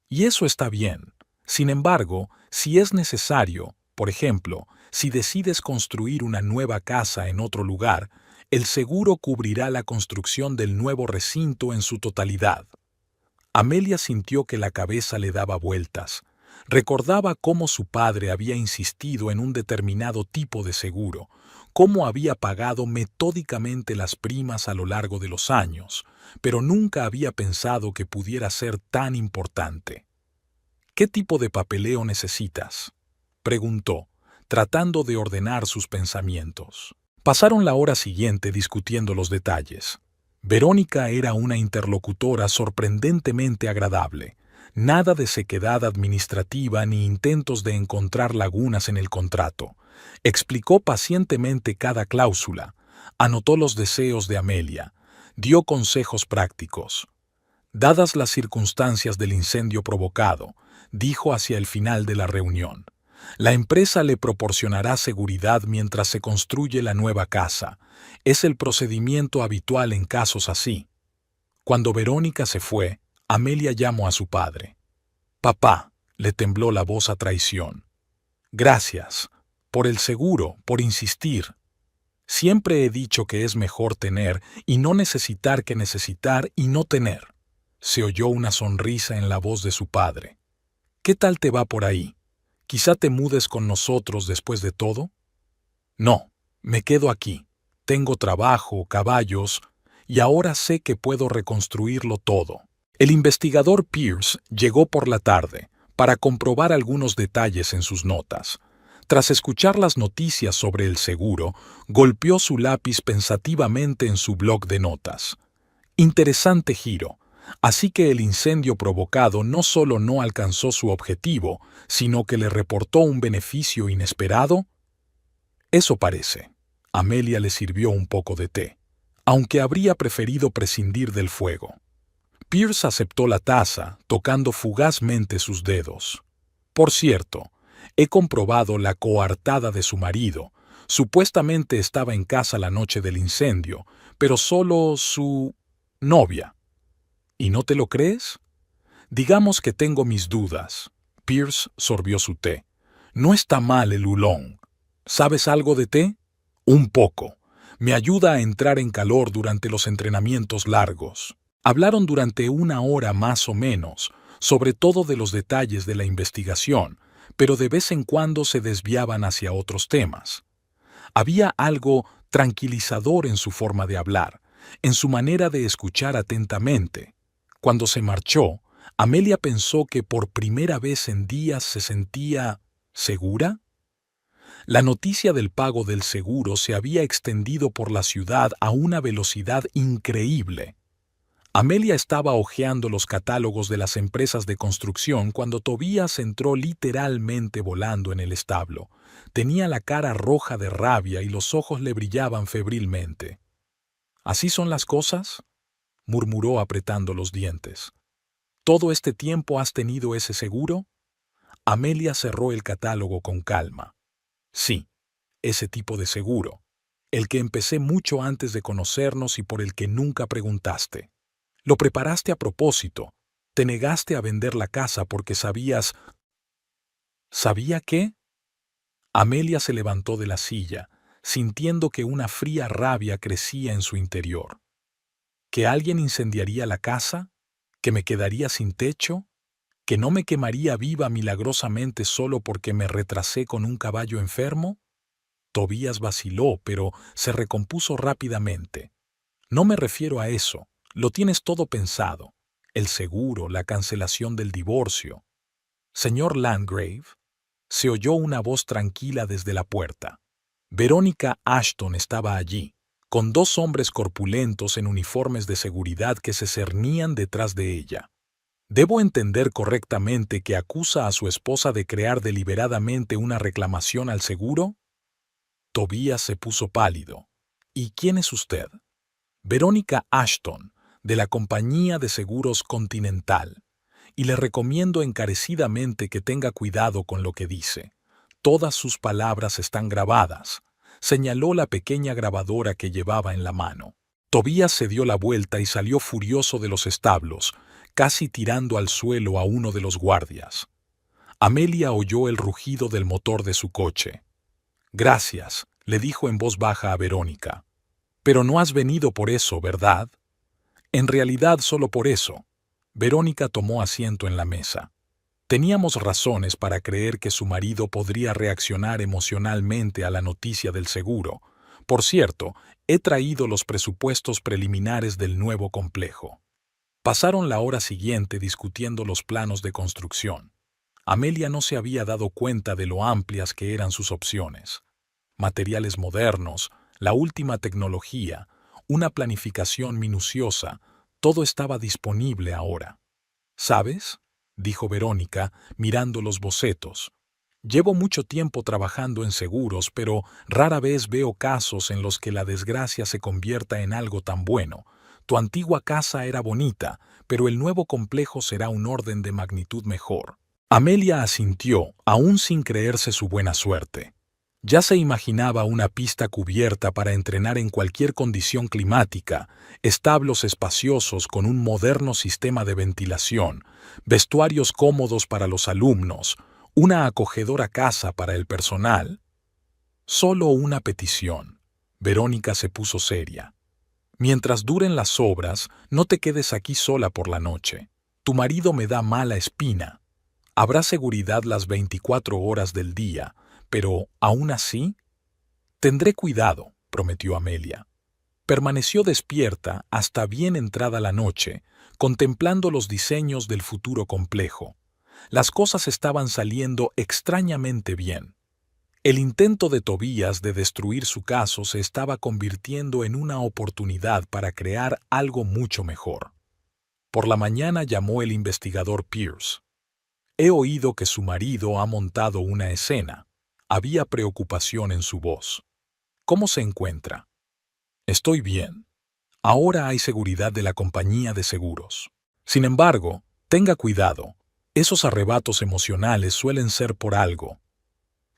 Y eso está bien. Sin embargo, si es necesario, por ejemplo, si decides construir una nueva casa en otro lugar, el seguro cubrirá la construcción del nuevo recinto en su totalidad. Amelia sintió que la cabeza le daba vueltas. Recordaba cómo su padre había insistido en un determinado tipo de seguro, cómo había pagado metódicamente las primas a lo largo de los años, pero nunca había pensado que pudiera ser tan importante. ¿Qué tipo de papeleo necesitas?, preguntó, tratando de ordenar sus pensamientos. Pasaron la hora siguiente discutiendo los detalles. Verónica era una interlocutora sorprendentemente agradable. Nada de sequedad administrativa ni intentos de encontrar lagunas en el contrato. Explicó pacientemente cada cláusula, anotó los deseos de Amelia, dio consejos prácticos. Dadas las circunstancias del incendio provocado, dijo hacia el final de la reunión, la empresa le proporcionará seguridad mientras se construye la nueva casa. Es el procedimiento habitual en casos así. Cuando Verónica se fue, Amelia llamó a su padre. Papá, le tembló la voz a traición. Gracias, por el seguro, por insistir. Siempre he dicho que es mejor tener y no necesitar que necesitar y no tener. Se oyó una sonrisa en la voz de su padre. ¿Qué tal te va por ahí? ¿Quizá te mudes con nosotros después de todo? No, me quedo aquí. Tengo trabajo, caballos, y ahora sé que puedo reconstruirlo todo. El investigador Pierce llegó por la tarde para comprobar algunos detalles en sus notas. Tras escuchar las noticias sobre el seguro, golpeó su lápiz pensativamente en su bloc de notas. Interesante giro. Así que el incendio provocado no solo no alcanzó su objetivo, sino que le reportó un beneficio inesperado. Eso parece. Amelia le sirvió un poco de té, aunque habría preferido prescindir del fuego. Pierce aceptó la taza, tocando fugazmente sus dedos. Por cierto, he comprobado la coartada de su marido. Supuestamente estaba en casa la noche del incendio, pero solo su novia. ¿Y no te lo crees? Digamos que tengo mis dudas. Pierce sorbió su té. No está mal el oolong. ¿Sabes algo de té? Un poco. Me ayuda a entrar en calor durante los entrenamientos largos. Hablaron durante 1 hora más o menos, sobre todo de los detalles de la investigación, pero de vez en cuando se desviaban hacia otros temas. Había algo tranquilizador en su forma de hablar, en su manera de escuchar atentamente. Cuando se marchó, Amelia pensó que por primera vez en días se sentía ¿segura? La noticia del pago del seguro se había extendido por la ciudad a una velocidad increíble. Amelia estaba hojeando los catálogos de las empresas de construcción cuando Tobías entró literalmente volando en el establo. Tenía la cara roja de rabia y los ojos le brillaban febrilmente. ¿Así son las cosas?, murmuró apretando los dientes. ¿Todo este tiempo has tenido ese seguro? Amelia cerró el catálogo con calma. Sí, ese tipo de seguro, el que empecé mucho antes de conocernos y por el que nunca preguntaste. Lo preparaste a propósito. Te negaste a vender la casa porque sabías... ¿Sabía qué? Amelia se levantó de la silla, sintiendo que una fría rabia crecía en su interior. ¿Que alguien incendiaría la casa? ¿Que me quedaría sin techo? ¿Que no me quemaría viva milagrosamente solo porque me retrasé con un caballo enfermo? Tobías vaciló, pero se recompuso rápidamente. No me refiero a eso. Lo tienes todo pensado. El seguro, la cancelación del divorcio. Señor Landgrave, se oyó una voz tranquila desde la puerta. Verónica Ashton estaba allí, con 2 hombres corpulentos en uniformes de seguridad que se cernían detrás de ella. ¿Debo entender correctamente que acusa a su esposa de crear deliberadamente una reclamación al seguro? Tobías se puso pálido. ¿Y quién es usted? Verónica Ashton, de la Compañía de Seguros Continental, y le recomiendo encarecidamente que tenga cuidado con lo que dice. Todas sus palabras están grabadas, señaló la pequeña grabadora que llevaba en la mano. Tobías se dio la vuelta y salió furioso de los establos, casi tirando al suelo a uno de los guardias. Amelia oyó el rugido del motor de su coche. Gracias, le dijo en voz baja a Verónica. Pero no has venido por eso, ¿verdad? En realidad solo por eso. Verónica tomó asiento en la mesa. Teníamos razones para creer que su marido podría reaccionar emocionalmente a la noticia del seguro. Por cierto, he traído los presupuestos preliminares del nuevo complejo. Pasaron la hora siguiente discutiendo los planos de construcción. Amelia no se había dado cuenta de lo amplias que eran sus opciones. Materiales modernos, la última tecnología, una planificación minuciosa, todo estaba disponible ahora. ¿Sabes?, dijo Verónica, mirando los bocetos. Llevo mucho tiempo trabajando en seguros, pero rara vez veo casos en los que la desgracia se convierta en algo tan bueno. Tu antigua casa era bonita, pero el nuevo complejo será un orden de magnitud mejor. Amelia asintió, aún sin creerse su buena suerte. Ya se imaginaba una pista cubierta para entrenar en cualquier condición climática, establos espaciosos con un moderno sistema de ventilación, vestuarios cómodos para los alumnos, una acogedora casa para el personal. Solo una petición. Verónica se puso seria. Mientras duren las obras, no te quedes aquí sola por la noche. Tu marido me da mala espina. Habrá seguridad las 24 horas del día, pero, aún así, tendré cuidado, prometió Amelia. Permaneció despierta hasta bien entrada la noche, contemplando los diseños del futuro complejo. Las cosas estaban saliendo extrañamente bien. El intento de Tobías de destruir su caso se estaba convirtiendo en una oportunidad para crear algo mucho mejor. Por la mañana llamó el investigador Pierce. He oído que su marido ha montado una escena. Había preocupación en su voz. ¿Cómo se encuentra? Estoy bien. Ahora hay seguridad de la compañía de seguros. Sin embargo, tenga cuidado. Esos arrebatos emocionales suelen ser por algo.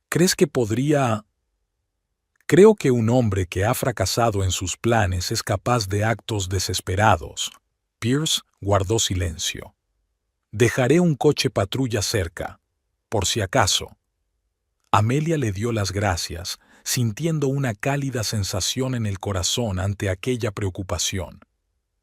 ¿Crees que podría...? Creo que un hombre que ha fracasado en sus planes es capaz de actos desesperados. Pierce guardó silencio. Dejaré un coche patrulla cerca, por si acaso. Amelia le dio las gracias, sintiendo una cálida sensación en el corazón ante aquella preocupación.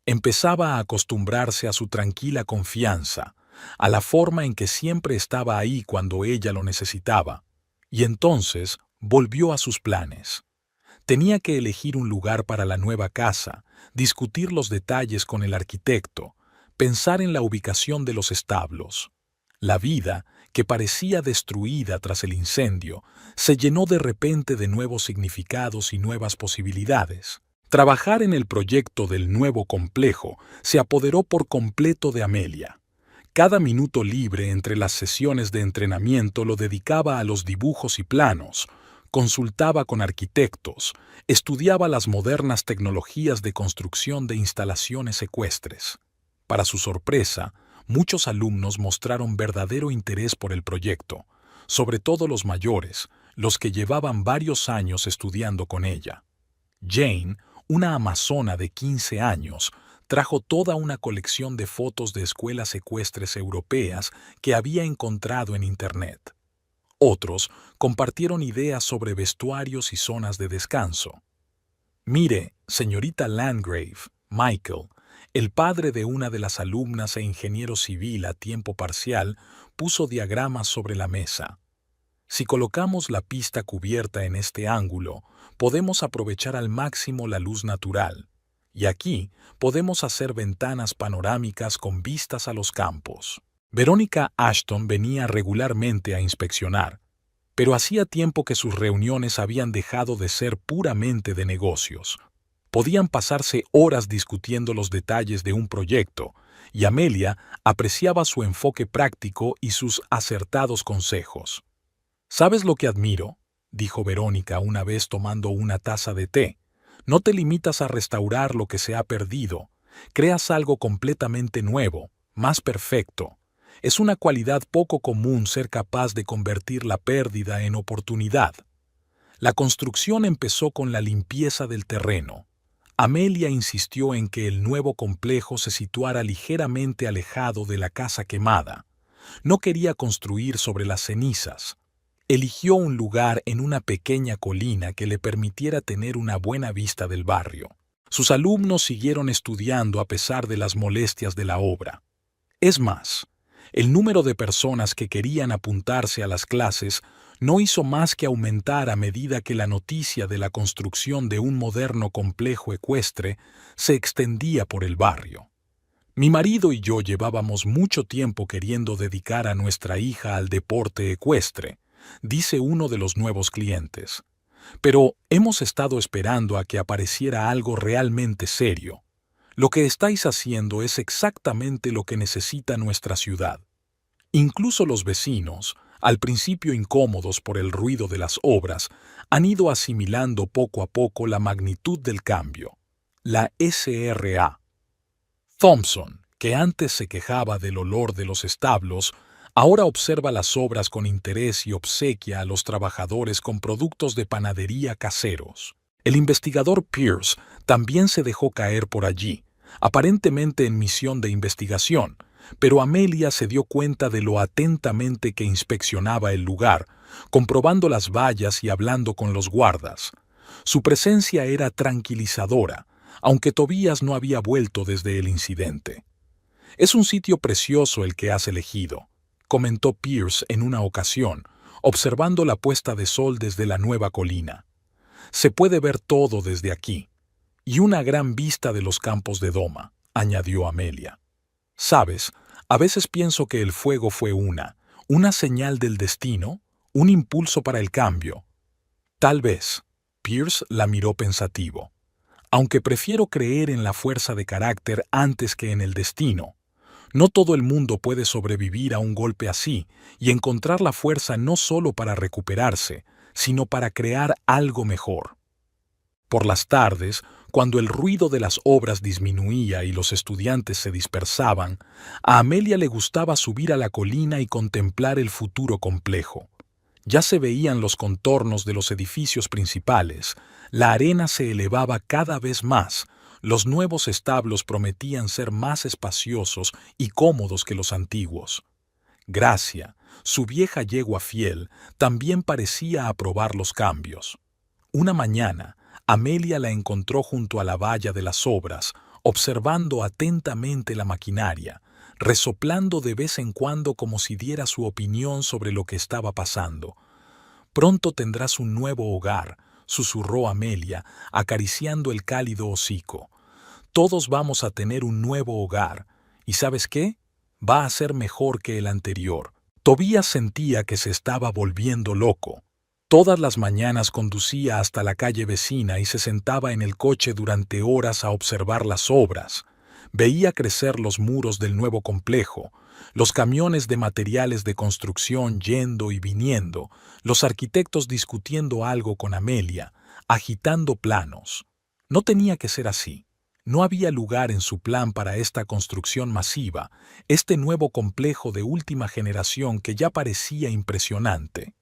Empezaba a acostumbrarse a su tranquila confianza, a la forma en que siempre estaba ahí cuando ella lo necesitaba, y entonces volvió a sus planes. Tenía que elegir un lugar para la nueva casa, discutir los detalles con el arquitecto, pensar en la ubicación de los establos. La vida, que parecía destruida tras el incendio, se llenó de repente de nuevos significados y nuevas posibilidades. Trabajar en el proyecto del nuevo complejo se apoderó por completo de Amelia. Cada minuto libre entre las sesiones de entrenamiento lo dedicaba a los dibujos y planos, consultaba con arquitectos, estudiaba las modernas tecnologías de construcción de instalaciones ecuestres. Para su sorpresa, muchos alumnos mostraron verdadero interés por el proyecto, sobre todo los mayores, los que llevaban varios años estudiando con ella. Jane, una amazona de 15 años, trajo toda una colección de fotos de escuelas ecuestres europeas que había encontrado en Internet. Otros compartieron ideas sobre vestuarios y zonas de descanso. Mire, señorita Landgrave, Michael, el padre de una de las alumnas e ingeniero civil a tiempo parcial, puso diagramas sobre la mesa. Si colocamos la pista cubierta en este ángulo, podemos aprovechar al máximo la luz natural. Y aquí podemos hacer ventanas panorámicas con vistas a los campos. Verónica Ashton venía regularmente a inspeccionar, pero hacía tiempo que sus reuniones habían dejado de ser puramente de negocios. Podían pasarse horas discutiendo los detalles de un proyecto, y Amelia apreciaba su enfoque práctico y sus acertados consejos. ¿Sabes lo que admiro?, dijo Verónica una vez tomando una taza de té. No te limitas a restaurar lo que se ha perdido. Creas algo completamente nuevo, más perfecto. Es una cualidad poco común ser capaz de convertir la pérdida en oportunidad. La construcción empezó con la limpieza del terreno. Amelia insistió en que el nuevo complejo se situara ligeramente alejado de la casa quemada. No quería construir sobre las cenizas. Eligió un lugar en una pequeña colina que le permitiera tener una buena vista del barrio. Sus alumnos siguieron estudiando a pesar de las molestias de la obra. Es más, el número de personas que querían apuntarse a las clases no hizo más que aumentar a medida que la noticia de la construcción de un moderno complejo ecuestre se extendía por el barrio. Mi marido y yo llevábamos mucho tiempo queriendo dedicar a nuestra hija al deporte ecuestre, dice uno de los nuevos clientes. Pero hemos estado esperando a que apareciera algo realmente serio. Lo que estáis haciendo es exactamente lo que necesita nuestra ciudad. Incluso los vecinos, al principio incómodos por el ruido de las obras, han ido asimilando poco a poco la magnitud del cambio. La SRA. Thompson, que antes se quejaba del olor de los establos, ahora observa las obras con interés y obsequia a los trabajadores con productos de panadería caseros. El investigador Pierce también se dejó caer por allí, aparentemente en misión de investigación, pero Amelia se dio cuenta de lo atentamente que inspeccionaba el lugar, comprobando las vallas y hablando con los guardas. Su presencia era tranquilizadora, aunque Tobías no había vuelto desde el incidente. «Es un sitio precioso el que has elegido», comentó Pierce en una ocasión, observando la puesta de sol desde la nueva colina. «Se puede ver todo desde aquí. Y una gran vista de los campos de Doma», añadió Amelia. «Sabes, a veces pienso que el fuego fue una señal del destino, un impulso para el cambio». «Tal vez», Pierce la miró pensativo. «Aunque prefiero creer en la fuerza de carácter antes que en el destino. No todo el mundo puede sobrevivir a un golpe así y encontrar la fuerza no solo para recuperarse, sino para crear algo mejor». Por las tardes, cuando el ruido de las obras disminuía y los estudiantes se dispersaban, a Amelia le gustaba subir a la colina y contemplar el futuro complejo. Ya se veían los contornos de los edificios principales, la arena se elevaba cada vez más, los nuevos establos prometían ser más espaciosos y cómodos que los antiguos. Gracia, su vieja yegua fiel, también parecía aprobar los cambios. Una mañana, Amelia la encontró junto a la valla de las obras, observando atentamente la maquinaria, resoplando de vez en cuando como si diera su opinión sobre lo que estaba pasando. «Pronto tendrás un nuevo hogar», susurró Amelia, acariciando el cálido hocico. «Todos vamos a tener un nuevo hogar. ¿Y sabes qué? Va a ser mejor que el anterior». Tobías sentía que se estaba volviendo loco. Todas las mañanas conducía hasta la calle vecina y se sentaba en el coche durante horas a observar las obras. Veía crecer los muros del nuevo complejo, los camiones de materiales de construcción yendo y viniendo, los arquitectos discutiendo algo con Amelia, agitando planos. No tenía que ser así. No había lugar en su plan para esta construcción masiva, este nuevo complejo de última generación que ya parecía impresionante.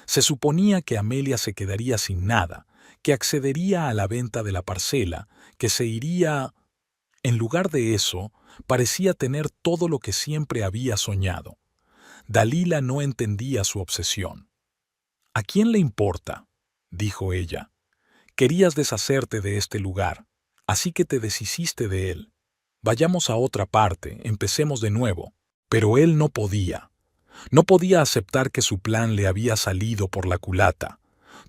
Se suponía que Amelia se quedaría sin nada, que accedería a la venta de la parcela, que se iría... En lugar de eso, parecía tener todo lo que siempre había soñado. Dalila no entendía su obsesión. «¿A quién le importa?», dijo ella. «Querías deshacerte de este lugar, así que te deshiciste de él. Vayamos a otra parte, empecemos de nuevo». Pero él no podía. No podía aceptar que su plan le había salido por la culata.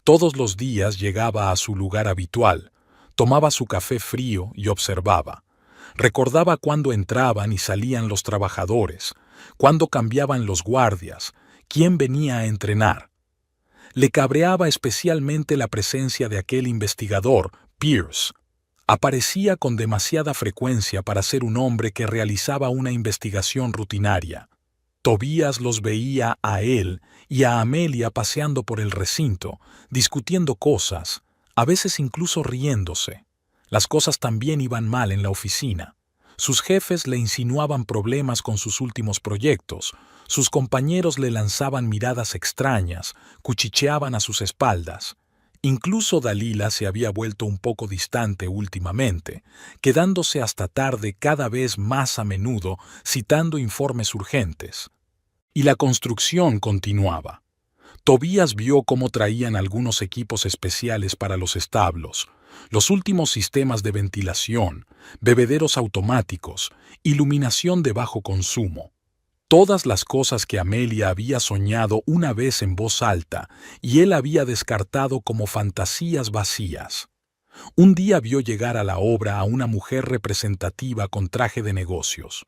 Todos los días llegaba a su lugar habitual, tomaba su café frío y observaba. Recordaba cuándo entraban y salían los trabajadores, cuándo cambiaban los guardias, quién venía a entrenar. Le cabreaba especialmente la presencia de aquel investigador, Pierce. Aparecía con demasiada frecuencia para ser un hombre que realizaba una investigación rutinaria. Tobías los veía a él y a Amelia paseando por el recinto, discutiendo cosas, a veces incluso riéndose. Las cosas también iban mal en la oficina. Sus jefes le insinuaban problemas con sus últimos proyectos, sus compañeros le lanzaban miradas extrañas, cuchicheaban a sus espaldas. Incluso Dalila se había vuelto un poco distante últimamente, quedándose hasta tarde cada vez más a menudo citando informes urgentes. Y la construcción continuaba. Tobías vio cómo traían algunos equipos especiales para los establos, los últimos sistemas de ventilación, bebederos automáticos, iluminación de bajo consumo. Todas las cosas que Amelia había soñado una vez en voz alta y él había descartado como fantasías vacías. Un día vio llegar a la obra a una mujer representativa con traje de negocios.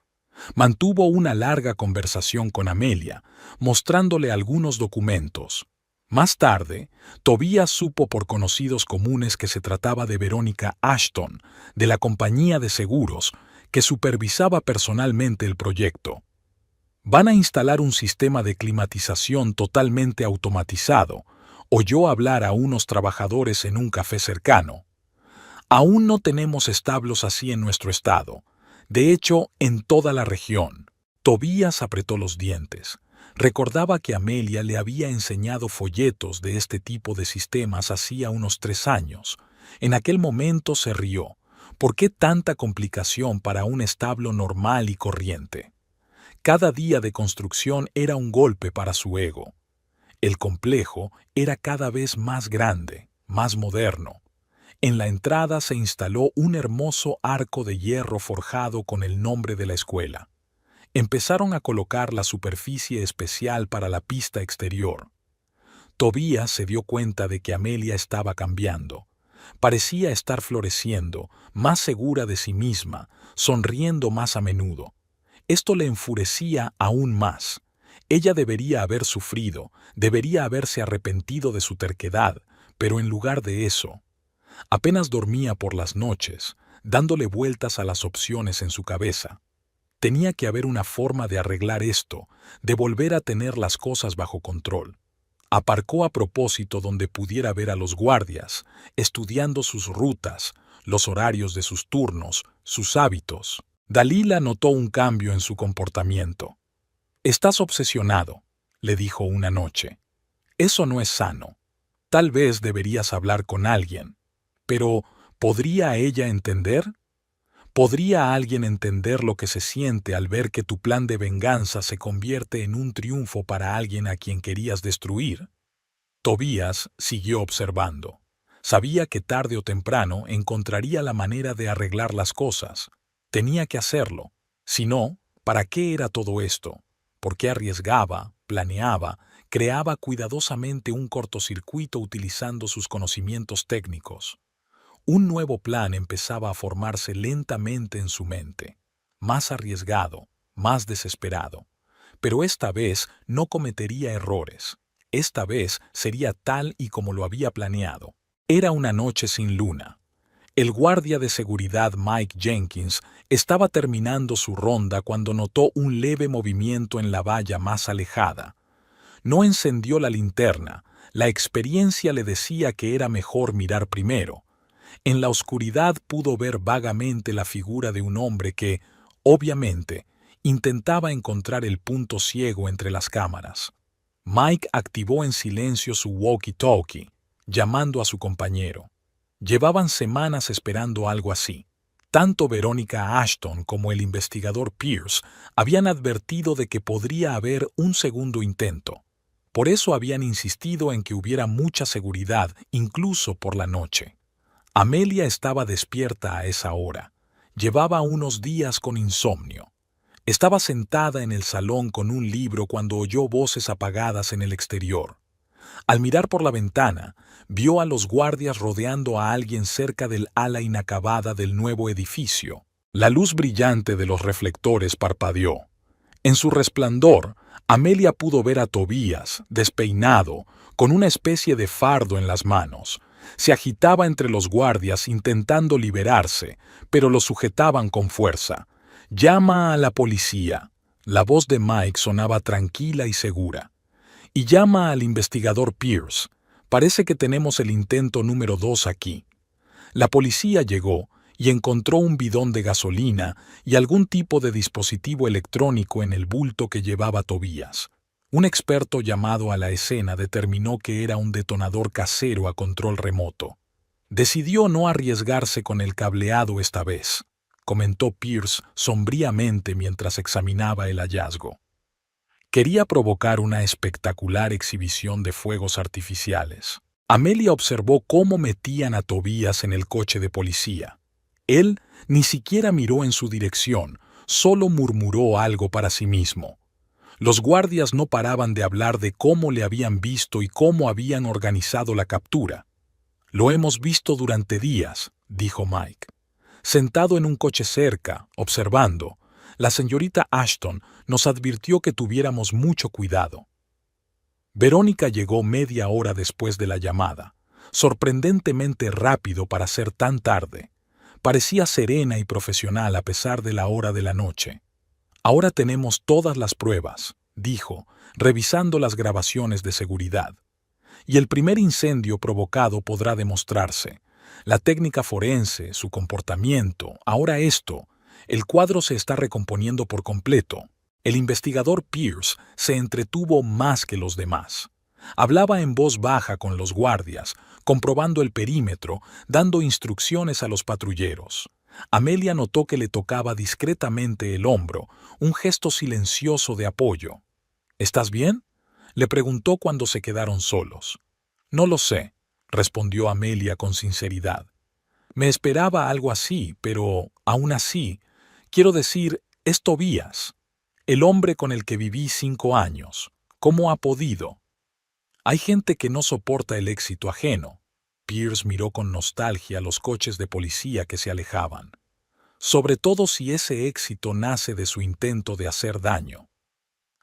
Mantuvo una larga conversación con Amelia, mostrándole algunos documentos. Más tarde, Tobías supo por conocidos comunes que se trataba de Verónica Ashton, de la compañía de seguros, que supervisaba personalmente el proyecto. «Van a instalar un sistema de climatización totalmente automatizado», oyó hablar a unos trabajadores en un café cercano. «Aún no tenemos establos así en nuestro estado. De hecho, en toda la región». Tobías apretó los dientes. Recordaba que Amelia le había enseñado folletos de este tipo de sistemas hacía unos 3 años. En aquel momento se rió. ¿Por qué tanta complicación para un establo normal y corriente? Cada día de construcción era un golpe para su ego. El complejo era cada vez más grande, más moderno. En la entrada se instaló un hermoso arco de hierro forjado con el nombre de la escuela. Empezaron a colocar la superficie especial para la pista exterior. Tobías se dio cuenta de que Amelia estaba cambiando. Parecía estar floreciendo, más segura de sí misma, sonriendo más a menudo. Esto le enfurecía aún más. Ella debería haber sufrido, debería haberse arrepentido de su terquedad, pero en lugar de eso, apenas dormía por las noches, dándole vueltas a las opciones en su cabeza. Tenía que haber una forma de arreglar esto, de volver a tener las cosas bajo control. Aparcó a propósito donde pudiera ver a los guardias, estudiando sus rutas, los horarios de sus turnos, sus hábitos. Dalila notó un cambio en su comportamiento. «Estás obsesionado», le dijo una noche. «Eso no es sano. Tal vez deberías hablar con alguien. Pero, ¿podría ella entender? ¿Podría alguien entender lo que se siente al ver que tu plan de venganza se convierte en un triunfo para alguien a quien querías destruir?» Tobías siguió observando. Sabía que tarde o temprano encontraría la manera de arreglar las cosas. Tenía que hacerlo. Si no, ¿para qué era todo esto? ¿Por qué arriesgaba, planeaba, creaba cuidadosamente un cortocircuito utilizando sus conocimientos técnicos? Un nuevo plan empezaba a formarse lentamente en su mente, más arriesgado, más desesperado. Pero esta vez no cometería errores. Esta vez sería tal y como lo había planeado. Era una noche sin luna. El guardia de seguridad Mike Jenkins estaba terminando su ronda cuando notó un leve movimiento en la valla más alejada. No encendió la linterna. La experiencia le decía que era mejor mirar primero. En la oscuridad pudo ver vagamente la figura de un hombre que, obviamente, intentaba encontrar el punto ciego entre las cámaras. Mike activó en silencio su walkie-talkie, llamando a su compañero. Llevaban semanas esperando algo así. Tanto Verónica Ashton como el investigador Pierce habían advertido de que podría haber un segundo intento. Por eso habían insistido en que hubiera mucha seguridad, incluso por la noche. Amelia estaba despierta a esa hora. Llevaba unos días con insomnio. Estaba sentada en el salón con un libro cuando oyó voces apagadas en el exterior. Al mirar por la ventana, vio a los guardias rodeando a alguien cerca del ala inacabada del nuevo edificio. La luz brillante de los reflectores parpadeó. En su resplandor, Amelia pudo ver a Tobías, despeinado, con una especie de fardo en las manos. Se agitaba entre los guardias intentando liberarse, pero lo sujetaban con fuerza. «Llama a la policía». La voz de Mike sonaba tranquila y segura. «Y llama al investigador Pierce. Parece que tenemos el intento número 2 aquí». La policía llegó y encontró un bidón de gasolina y algún tipo de dispositivo electrónico en el bulto que llevaba Tobías. Un experto llamado a la escena determinó que era un detonador casero a control remoto. Decidió no arriesgarse con el cableado esta vez, comentó Pierce sombríamente mientras examinaba el hallazgo. Quería provocar una espectacular exhibición de fuegos artificiales. Amelia observó cómo metían a Tobías en el coche de policía. Él ni siquiera miró en su dirección, solo murmuró algo para sí mismo. Los guardias no paraban de hablar de cómo le habían visto y cómo habían organizado la captura. «Lo hemos visto durante días», dijo Mike. Sentado en un coche cerca, observando, la señorita Ashton nos advirtió que tuviéramos mucho cuidado. Verónica llegó media hora después de la llamada, sorprendentemente rápido para ser tan tarde. Parecía serena y profesional a pesar de la hora de la noche. «Ahora tenemos todas las pruebas», dijo, revisando las grabaciones de seguridad. «Y el primer incendio provocado podrá demostrarse. La técnica forense, su comportamiento, ahora esto. El cuadro se está recomponiendo por completo». El investigador Pierce se entretuvo más que los demás. Hablaba en voz baja con los guardias, comprobando el perímetro, dando instrucciones a los patrulleros. Amelia notó que le tocaba discretamente el hombro, un gesto silencioso de apoyo. «¿Estás bien?», le preguntó cuando se quedaron solos. «No lo sé», respondió Amelia con sinceridad. «Me esperaba algo así, pero, aún así, quiero decir, es Tobías, el hombre con el que viví 5 años. ¿Cómo ha podido?». «Hay gente que no soporta el éxito ajeno». Pierce miró con nostalgia los coches de policía que se alejaban. «Sobre todo si ese éxito nace de su intento de hacer daño».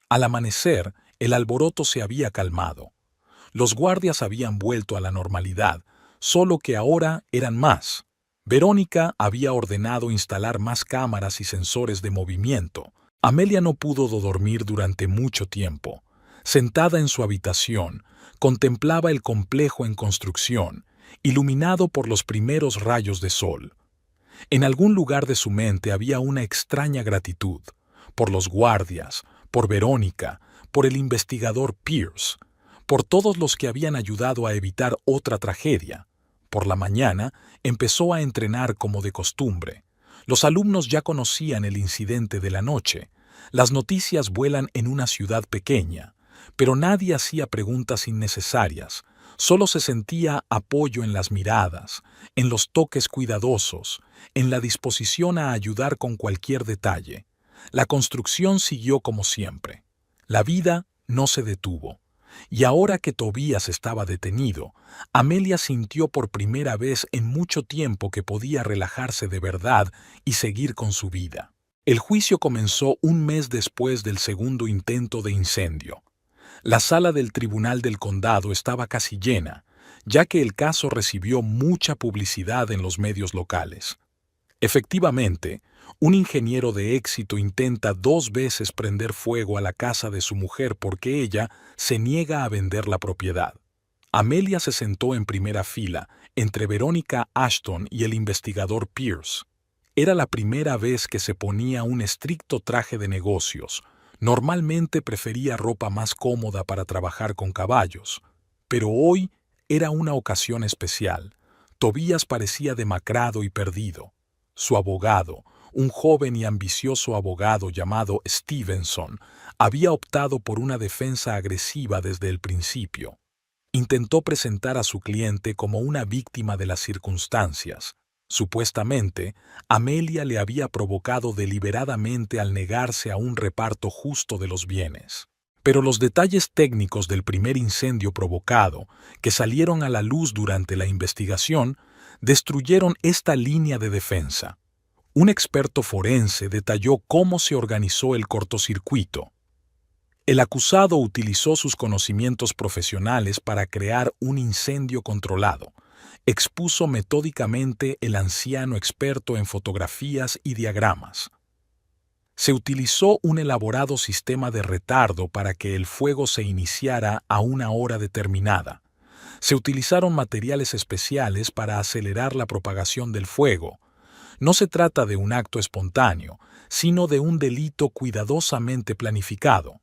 Al amanecer, el alboroto se había calmado. Los guardias habían vuelto a la normalidad, solo que ahora eran más. Verónica había ordenado instalar más cámaras y sensores de movimiento. Amelia no pudo dormir durante mucho tiempo. Sentada en su habitación, contemplaba el complejo en construcción, iluminado por los primeros rayos de sol. En algún lugar de su mente había una extraña gratitud, por los guardias, por Verónica, por el investigador Pierce, por todos los que habían ayudado a evitar otra tragedia. Por la mañana empezó a entrenar como de costumbre. Los alumnos ya conocían el incidente de la noche. Las noticias vuelan en una ciudad pequeña, pero nadie hacía preguntas innecesarias. Solo se sentía apoyo en las miradas, en los toques cuidadosos, en la disposición a ayudar con cualquier detalle. La construcción siguió como siempre. La vida no se detuvo. Y ahora que Tobías estaba detenido, Amelia sintió por primera vez en mucho tiempo que podía relajarse de verdad y seguir con su vida. El juicio comenzó un mes después del segundo intento de incendio. La sala del Tribunal del Condado estaba casi llena, ya que el caso recibió mucha publicidad en los medios locales. Efectivamente, un ingeniero de éxito intenta 2 veces prender fuego a la casa de su mujer porque ella se niega a vender la propiedad. Amelia se sentó en primera fila, entre Verónica Ashton y el investigador Pierce. Era la primera vez que se ponía un estricto traje de negocios. Normalmente prefería ropa más cómoda para trabajar con caballos, pero hoy era una ocasión especial. Tobías parecía demacrado y perdido. Su abogado, un joven y ambicioso abogado llamado Stevenson, había optado por una defensa agresiva desde el principio. Intentó presentar a su cliente como una víctima de las circunstancias. Supuestamente, Amelia le había provocado deliberadamente al negarse a un reparto justo de los bienes. Pero los detalles técnicos del primer incendio provocado, que salieron a la luz durante la investigación, destruyeron esta línea de defensa. Un experto forense detalló cómo se organizó el cortocircuito. El acusado utilizó sus conocimientos profesionales para crear un incendio controlado. Expuso metódicamente el anciano experto en fotografías y diagramas. Se utilizó un elaborado sistema de retardo para que el fuego se iniciara a una hora determinada. Se utilizaron materiales especiales para acelerar la propagación del fuego. No se trata de un acto espontáneo, sino de un delito cuidadosamente planificado.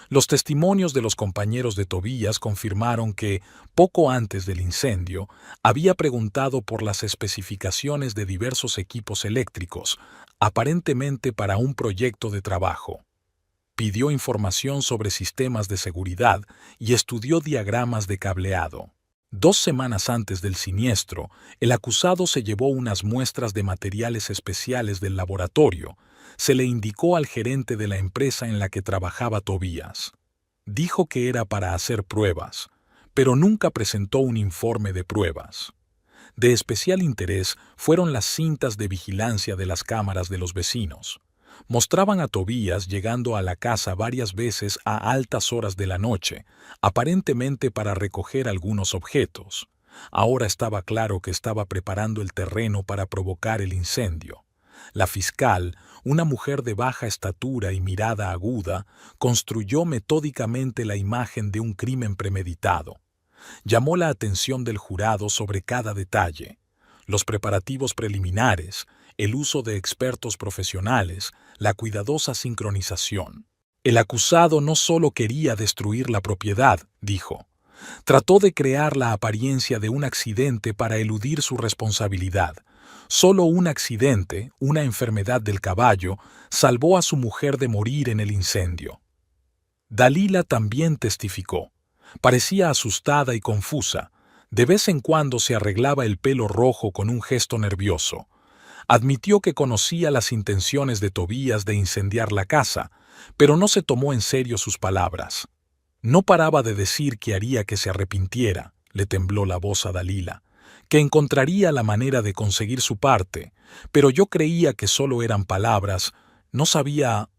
Los testimonios de los compañeros de Tobías confirmaron que, poco antes del incendio, había preguntado por las especificaciones de diversos equipos eléctricos, aparentemente para un proyecto de trabajo. Pidió información sobre sistemas de seguridad y estudió diagramas de cableado. 2 semanas antes del siniestro, el acusado se llevó unas muestras de materiales especiales del laboratorio. Se le indicó al gerente de la empresa en la que trabajaba Tobías. Dijo que era para hacer pruebas, pero nunca presentó un informe de pruebas. De especial interés fueron las cintas de vigilancia de las cámaras de los vecinos. Mostraban a Tobías llegando a la casa varias veces a altas horas de la noche, aparentemente para recoger algunos objetos. Ahora estaba claro que estaba preparando el terreno para provocar el incendio. La fiscal, una mujer de baja estatura y mirada aguda, construyó metódicamente la imagen de un crimen premeditado. Llamó la atención del jurado sobre cada detalle. Los preparativos preliminares, el uso de expertos profesionales, la cuidadosa sincronización. El acusado no solo quería destruir la propiedad, dijo. Trató de crear la apariencia de un accidente para eludir su responsabilidad. Solo un accidente, una enfermedad del caballo, salvó a su mujer de morir en el incendio. Dalila también testificó. Parecía asustada y confusa. De vez en cuando se arreglaba el pelo rojo con un gesto nervioso. Admitió que conocía las intenciones de Tobías de incendiar la casa, pero no se tomó en serio sus palabras. No paraba de decir que haría que se arrepintiera, le tembló la voz a Dalila, que encontraría la manera de conseguir su parte, pero yo creía que solo eran palabras, no sabía.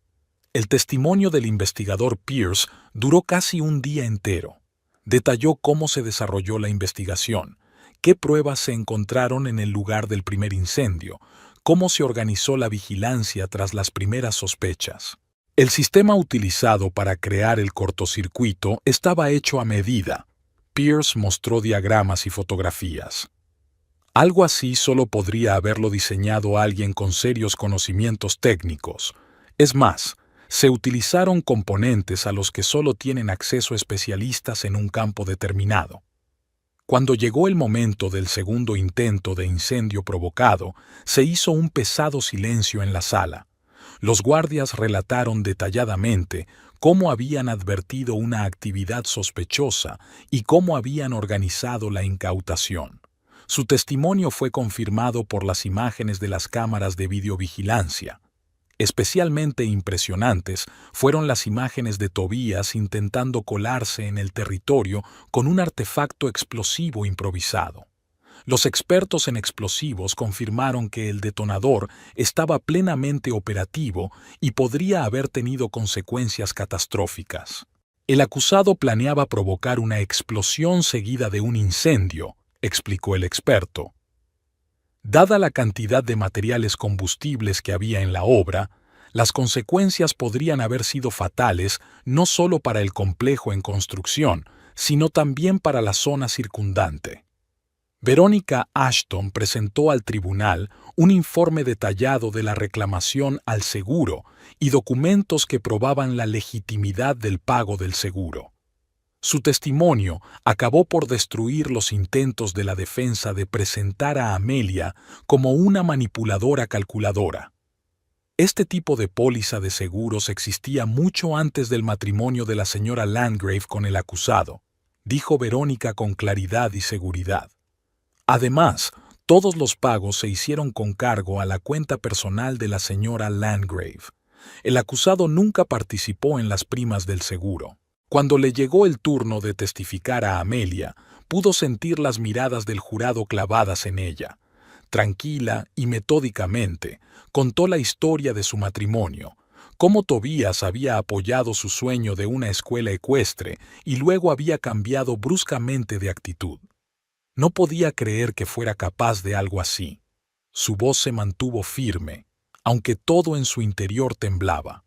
El testimonio del investigador Pierce duró casi un día entero. Detalló cómo se desarrolló la investigación, qué pruebas se encontraron en el lugar del primer incendio, cómo se organizó la vigilancia tras las primeras sospechas. El sistema utilizado para crear el cortocircuito estaba hecho a medida. Pierce mostró diagramas y fotografías. Algo así solo podría haberlo diseñado alguien con serios conocimientos técnicos. Es más, se utilizaron componentes a los que solo tienen acceso especialistas en un campo determinado. Cuando llegó el momento del segundo intento de incendio provocado, se hizo un pesado silencio en la sala. Los guardias relataron detalladamente cómo habían advertido una actividad sospechosa y cómo habían organizado la incautación. Su testimonio fue confirmado por las imágenes de las cámaras de videovigilancia. Especialmente impresionantes fueron las imágenes de Tobías intentando colarse en el territorio con un artefacto explosivo improvisado. Los expertos en explosivos confirmaron que el detonador estaba plenamente operativo y podría haber tenido consecuencias catastróficas. El acusado planeaba provocar una explosión seguida de un incendio, explicó el experto. Dada la cantidad de materiales combustibles que había en la obra, las consecuencias podrían haber sido fatales no solo para el complejo en construcción, sino también para la zona circundante. Verónica Ashton presentó al tribunal un informe detallado de la reclamación al seguro y documentos que probaban la legitimidad del pago del seguro. Su testimonio acabó por destruir los intentos de la defensa de presentar a Amelia como una manipuladora calculadora. Este tipo de póliza de seguros existía mucho antes del matrimonio de la señora Landgrave con el acusado, dijo Verónica con claridad y seguridad. Además, todos los pagos se hicieron con cargo a la cuenta personal de la señora Landgrave. El acusado nunca participó en las primas del seguro. Cuando le llegó el turno de testificar a Amelia, pudo sentir las miradas del jurado clavadas en ella. Tranquila y metódicamente, contó la historia de su matrimonio, cómo Tobías había apoyado su sueño de una escuela ecuestre y luego había cambiado bruscamente de actitud. No podía creer que fuera capaz de algo así. Su voz se mantuvo firme, aunque todo en su interior temblaba.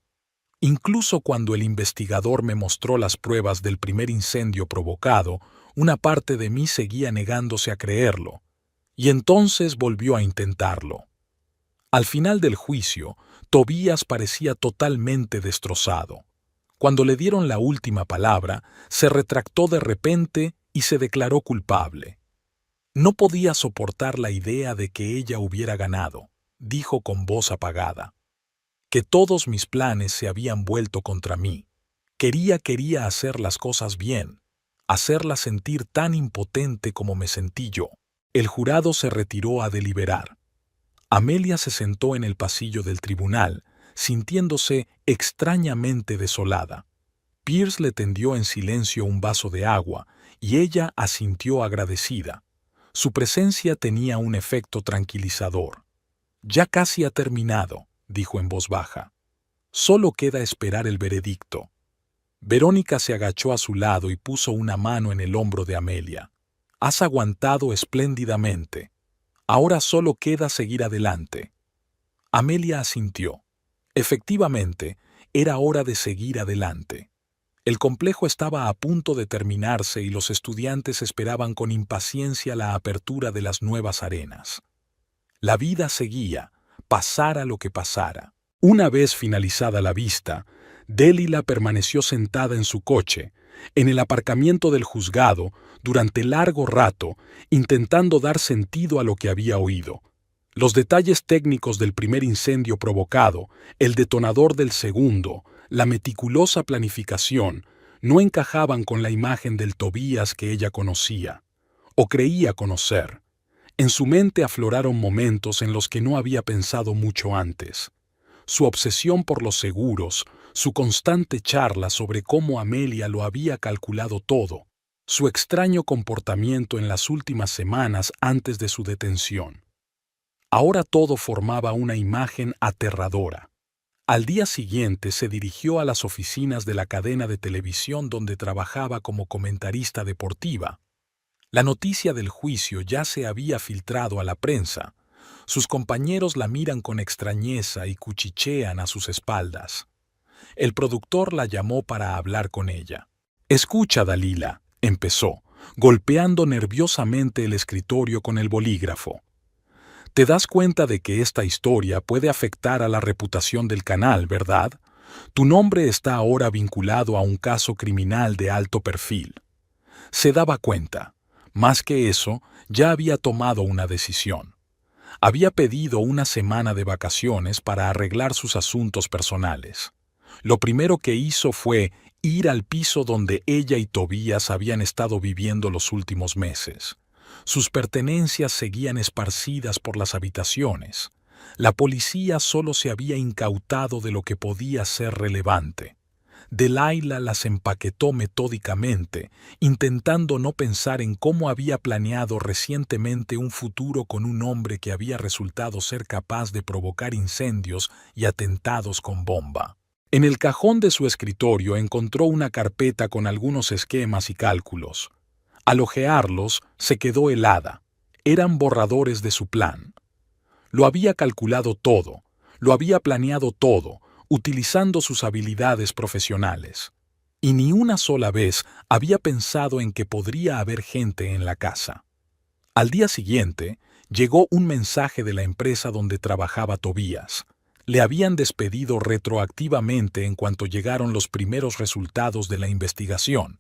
Incluso cuando el investigador me mostró las pruebas del primer incendio provocado, una parte de mí seguía negándose a creerlo, y entonces volvió a intentarlo. Al final del juicio, Tobías parecía totalmente destrozado. Cuando le dieron la última palabra, se retractó de repente y se declaró culpable. No podía soportar la idea de que ella hubiera ganado, dijo con voz apagada. Que todos mis planes se habían vuelto contra mí. Quería hacer las cosas bien, hacerla sentir tan impotente como me sentí yo. El jurado se retiró a deliberar. Amelia se sentó en el pasillo del tribunal, sintiéndose extrañamente desolada. Pierce le tendió en silencio un vaso de agua, y ella asintió agradecida. Su presencia tenía un efecto tranquilizador. «Ya casi ha terminado», dijo en voz baja. «Solo queda esperar el veredicto». Verónica se agachó a su lado y puso una mano en el hombro de Amelia. «Has aguantado espléndidamente. Ahora solo queda seguir adelante». Amelia asintió. Efectivamente, era hora de seguir adelante. El complejo estaba a punto de terminarse y los estudiantes esperaban con impaciencia la apertura de las nuevas arenas. La vida seguía, pasara lo que pasara. Una vez finalizada la vista, Delilah permaneció sentada en su coche, en el aparcamiento del juzgado, durante largo rato, intentando dar sentido a lo que había oído. Los detalles técnicos del primer incendio provocado, el detonador del segundo, la meticulosa planificación, no encajaban con la imagen del Tobías que ella conocía, o creía conocer. En su mente afloraron momentos en los que no había pensado mucho antes. Su obsesión por los seguros, su constante charla sobre cómo Amelia lo había calculado todo, su extraño comportamiento en las últimas semanas antes de su detención. Ahora todo formaba una imagen aterradora. Al día siguiente se dirigió a las oficinas de la cadena de televisión donde trabajaba como comentarista deportiva. La noticia del juicio ya se había filtrado a la prensa. Sus compañeros la miran con extrañeza y cuchichean a sus espaldas. El productor la llamó para hablar con ella. «Escucha, Dalila», empezó, golpeando nerviosamente el escritorio con el bolígrafo. «Te das cuenta de que esta historia puede afectar a la reputación del canal, ¿verdad? Tu nombre está ahora vinculado a un caso criminal de alto perfil». Se daba cuenta. Más que eso, ya había tomado una decisión. Había pedido una semana de vacaciones para arreglar sus asuntos personales. Lo primero que hizo fue ir al piso donde ella y Tobías habían estado viviendo los últimos meses. Sus pertenencias seguían esparcidas por las habitaciones. La policía solo se había incautado de lo que podía ser relevante. Delilah las empaquetó metódicamente, intentando no pensar en cómo había planeado recientemente un futuro con un hombre que había resultado ser capaz de provocar incendios y atentados con bomba. En el cajón de su escritorio encontró una carpeta con algunos esquemas y cálculos. Al hojearlos, se quedó helada. Eran borradores de su plan. Lo había calculado todo, lo había planeado todo, utilizando sus habilidades profesionales. Y ni una sola vez había pensado en que podría haber gente en la casa. Al día siguiente, llegó un mensaje de la empresa donde trabajaba Tobías. Le habían despedido retroactivamente en cuanto llegaron los primeros resultados de la investigación.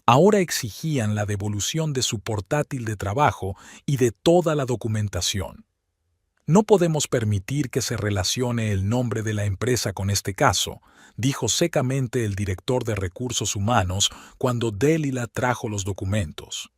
Ahora exigían la devolución de su portátil de trabajo y de toda la documentación. No podemos permitir que se relacione el nombre de la empresa con este caso, dijo secamente el director de recursos humanos cuando Delilah trajo los documentos.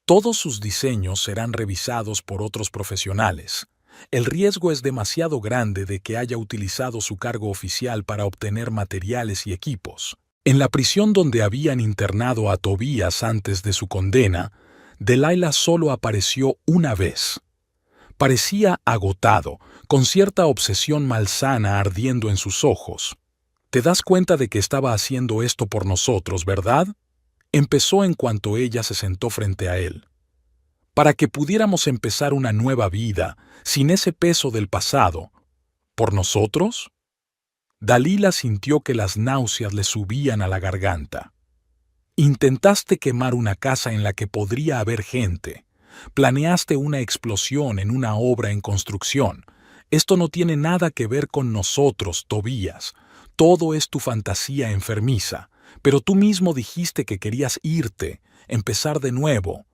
Todos sus diseños serán revisados por otros profesionales. El riesgo es demasiado grande de que haya utilizado su cargo oficial para obtener materiales y equipos. En la prisión donde habían internado a Tobías antes de su condena, Delilah solo apareció una vez. Parecía agotado, con cierta obsesión malsana ardiendo en sus ojos. «¿Te das cuenta de que estaba haciendo esto por nosotros, verdad?», empezó en cuanto ella se sentó frente a él. «Para que pudiéramos empezar una nueva vida, sin ese peso del pasado. ¿Por nosotros?». Delilah sintió que las náuseas le subían a la garganta. «Intentaste quemar una casa en la que podría haber gente. Planeaste una explosión en una obra en construcción. Esto no tiene nada que ver con nosotros, Tobías. Todo es tu fantasía enfermiza. Pero tú mismo dijiste que querías irte, empezar de nuevo».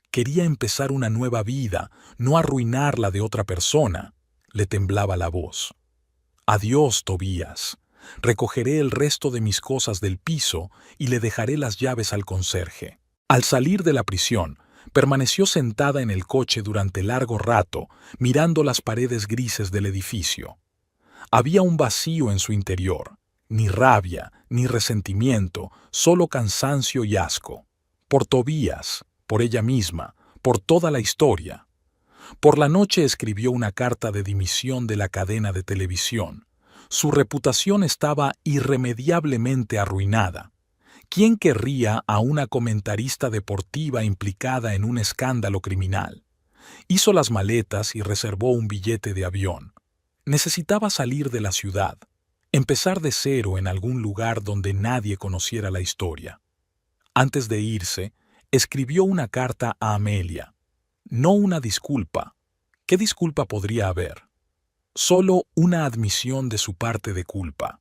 Quería empezar una nueva vida, no arruinar la de otra persona. Le temblaba la voz. «Adiós, Tobías. Recogeré el resto de mis cosas del piso y le dejaré las llaves al conserje». Al salir de la prisión, permaneció sentada en el coche durante largo rato, mirando las paredes grises del edificio. Había un vacío en su interior, ni rabia, ni resentimiento, solo cansancio y asco. Por Tobías, por ella misma, por toda la historia. Por la noche escribió una carta de dimisión de la cadena de televisión. Su reputación estaba irremediablemente arruinada. ¿Quién querría a una comentarista deportiva implicada en un escándalo criminal? Hizo las maletas y reservó un billete de avión. Necesitaba salir de la ciudad, empezar de cero en algún lugar donde nadie conociera la historia. Antes de irse, escribió una carta a Amelia. No una disculpa. ¿Qué disculpa podría haber? Solo una admisión de su parte de culpa.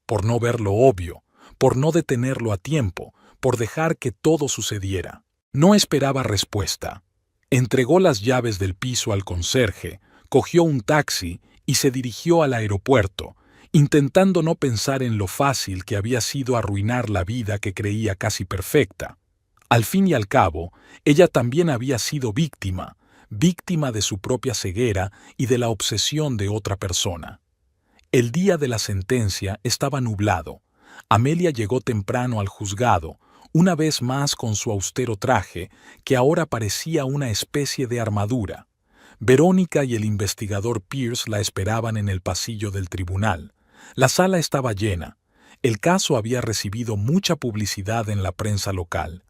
Por no ver lo obvio, por no detenerlo a tiempo, por dejar que todo sucediera. No esperaba respuesta. Entregó las llaves del piso al conserje, cogió un taxi y se dirigió al aeropuerto, intentando no pensar en lo fácil que había sido arruinar la vida que creía casi perfecta. Al fin y al cabo, ella también había sido víctima de su propia ceguera y de la obsesión de otra persona. El día de la sentencia estaba nublado. Amelia llegó temprano al juzgado, una vez más con su austero traje, que ahora parecía una especie de armadura. Verónica y el investigador Pierce la esperaban en el pasillo del tribunal. La sala estaba llena. El caso había recibido mucha publicidad en la prensa local.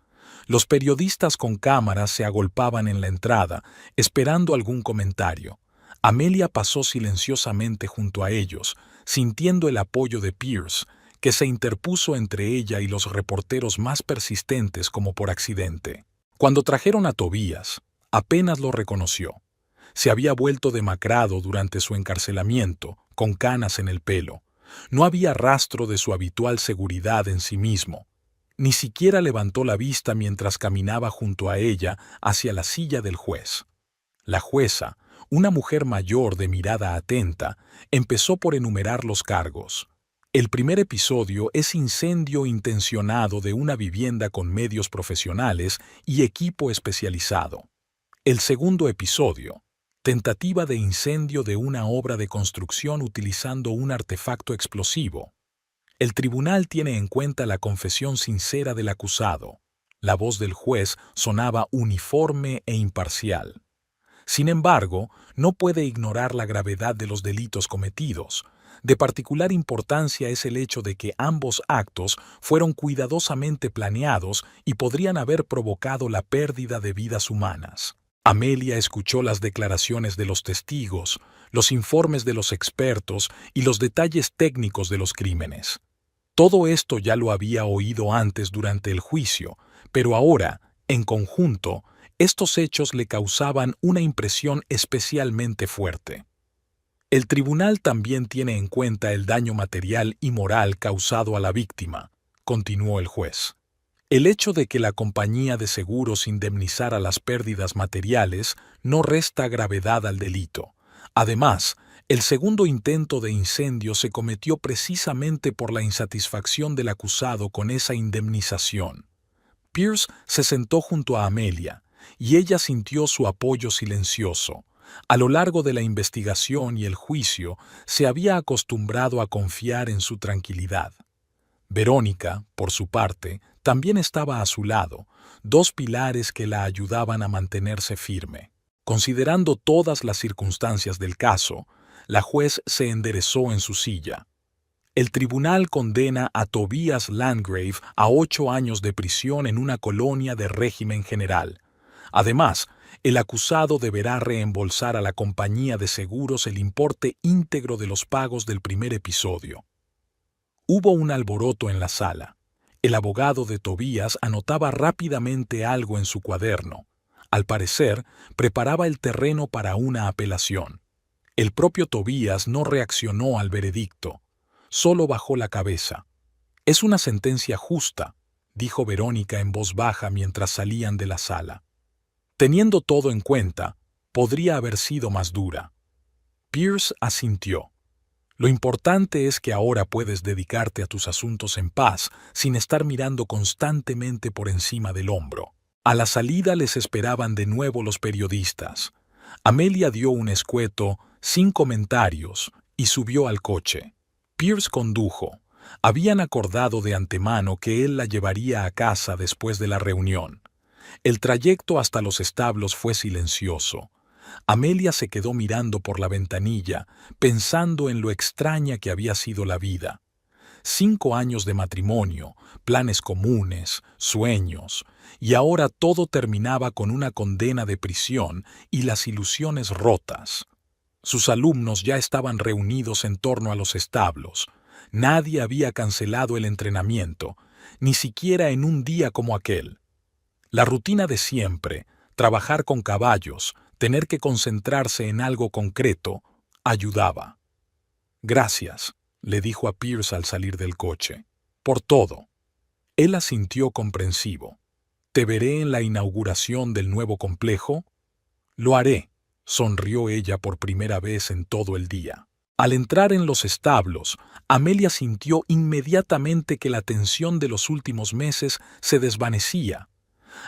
Los periodistas con cámaras se agolpaban en la entrada, esperando algún comentario. Amelia pasó silenciosamente junto a ellos, sintiendo el apoyo de Pierce, que se interpuso entre ella y los reporteros más persistentes como por accidente. Cuando trajeron a Tobías, apenas lo reconoció. Se había vuelto demacrado durante su encarcelamiento, con canas en el pelo. No había rastro de su habitual seguridad en sí mismo. Ni siquiera levantó la vista mientras caminaba junto a ella hacia la silla del juez. La jueza, una mujer mayor de mirada atenta, empezó por enumerar los cargos. El primer episodio es incendio intencionado de una vivienda con medios profesionales y equipo especializado. El segundo episodio, tentativa de incendio de una obra de construcción utilizando un artefacto explosivo. El tribunal tiene en cuenta la confesión sincera del acusado. La voz del juez sonaba uniforme e imparcial. Sin embargo, no puede ignorar la gravedad de los delitos cometidos. De particular importancia es el hecho de que ambos actos fueron cuidadosamente planeados y podrían haber provocado la pérdida de vidas humanas. Amelia escuchó las declaraciones de los testigos, los informes de los expertos y los detalles técnicos de los crímenes. Todo esto ya lo había oído antes durante el juicio, pero ahora, en conjunto, estos hechos le causaban una impresión especialmente fuerte. El tribunal también tiene en cuenta el daño material y moral causado a la víctima, continuó el juez. El hecho de que la compañía de seguros indemnizara las pérdidas materiales no resta gravedad al delito. Además, el segundo intento de incendio se cometió precisamente por la insatisfacción del acusado con esa indemnización. Pierce se sentó junto a Amelia, y ella sintió su apoyo silencioso. A lo largo de la investigación y el juicio, se había acostumbrado a confiar en su tranquilidad. Verónica, por su parte, también estaba a su lado, dos pilares que la ayudaban a mantenerse firme. Considerando todas las circunstancias del caso, la juez se enderezó en su silla. El tribunal condena a Tobias Landgrave a 8 años de prisión en una colonia de régimen general. Además, el acusado deberá reembolsar a la compañía de seguros el importe íntegro de los pagos del primer episodio. Hubo un alboroto en la sala. El abogado de Tobias anotaba rápidamente algo en su cuaderno. Al parecer, preparaba el terreno para una apelación. El propio Tobias no reaccionó al veredicto. Solo bajó la cabeza. «Es una sentencia justa», dijo Verónica en voz baja mientras salían de la sala. Teniendo todo en cuenta, podría haber sido más dura. Pierce asintió. Lo importante es que ahora puedes dedicarte a tus asuntos en paz, sin estar mirando constantemente por encima del hombro. A la salida les esperaban de nuevo los periodistas. Amelia dio un escueto, sin comentarios, y subió al coche. Pierce condujo. Habían acordado de antemano que él la llevaría a casa después de la reunión. El trayecto hasta los establos fue silencioso. Amelia se quedó mirando por la ventanilla, pensando en lo extraña que había sido la vida. 5 años de matrimonio, planes comunes, sueños, y ahora todo terminaba con una condena de prisión y las ilusiones rotas. Sus alumnos ya estaban reunidos en torno a los establos. Nadie había cancelado el entrenamiento, ni siquiera en un día como aquel. La rutina de siempre, trabajar con caballos, tener que concentrarse en algo concreto, ayudaba. «Gracias», le dijo a Pierce al salir del coche, «por todo». Él asintió comprensivo. «¿Te veré en la inauguración del nuevo complejo?» «Lo haré», sonrió ella por primera vez en todo el día. Al entrar en los establos, Amelia sintió inmediatamente que la tensión de los últimos meses se desvanecía.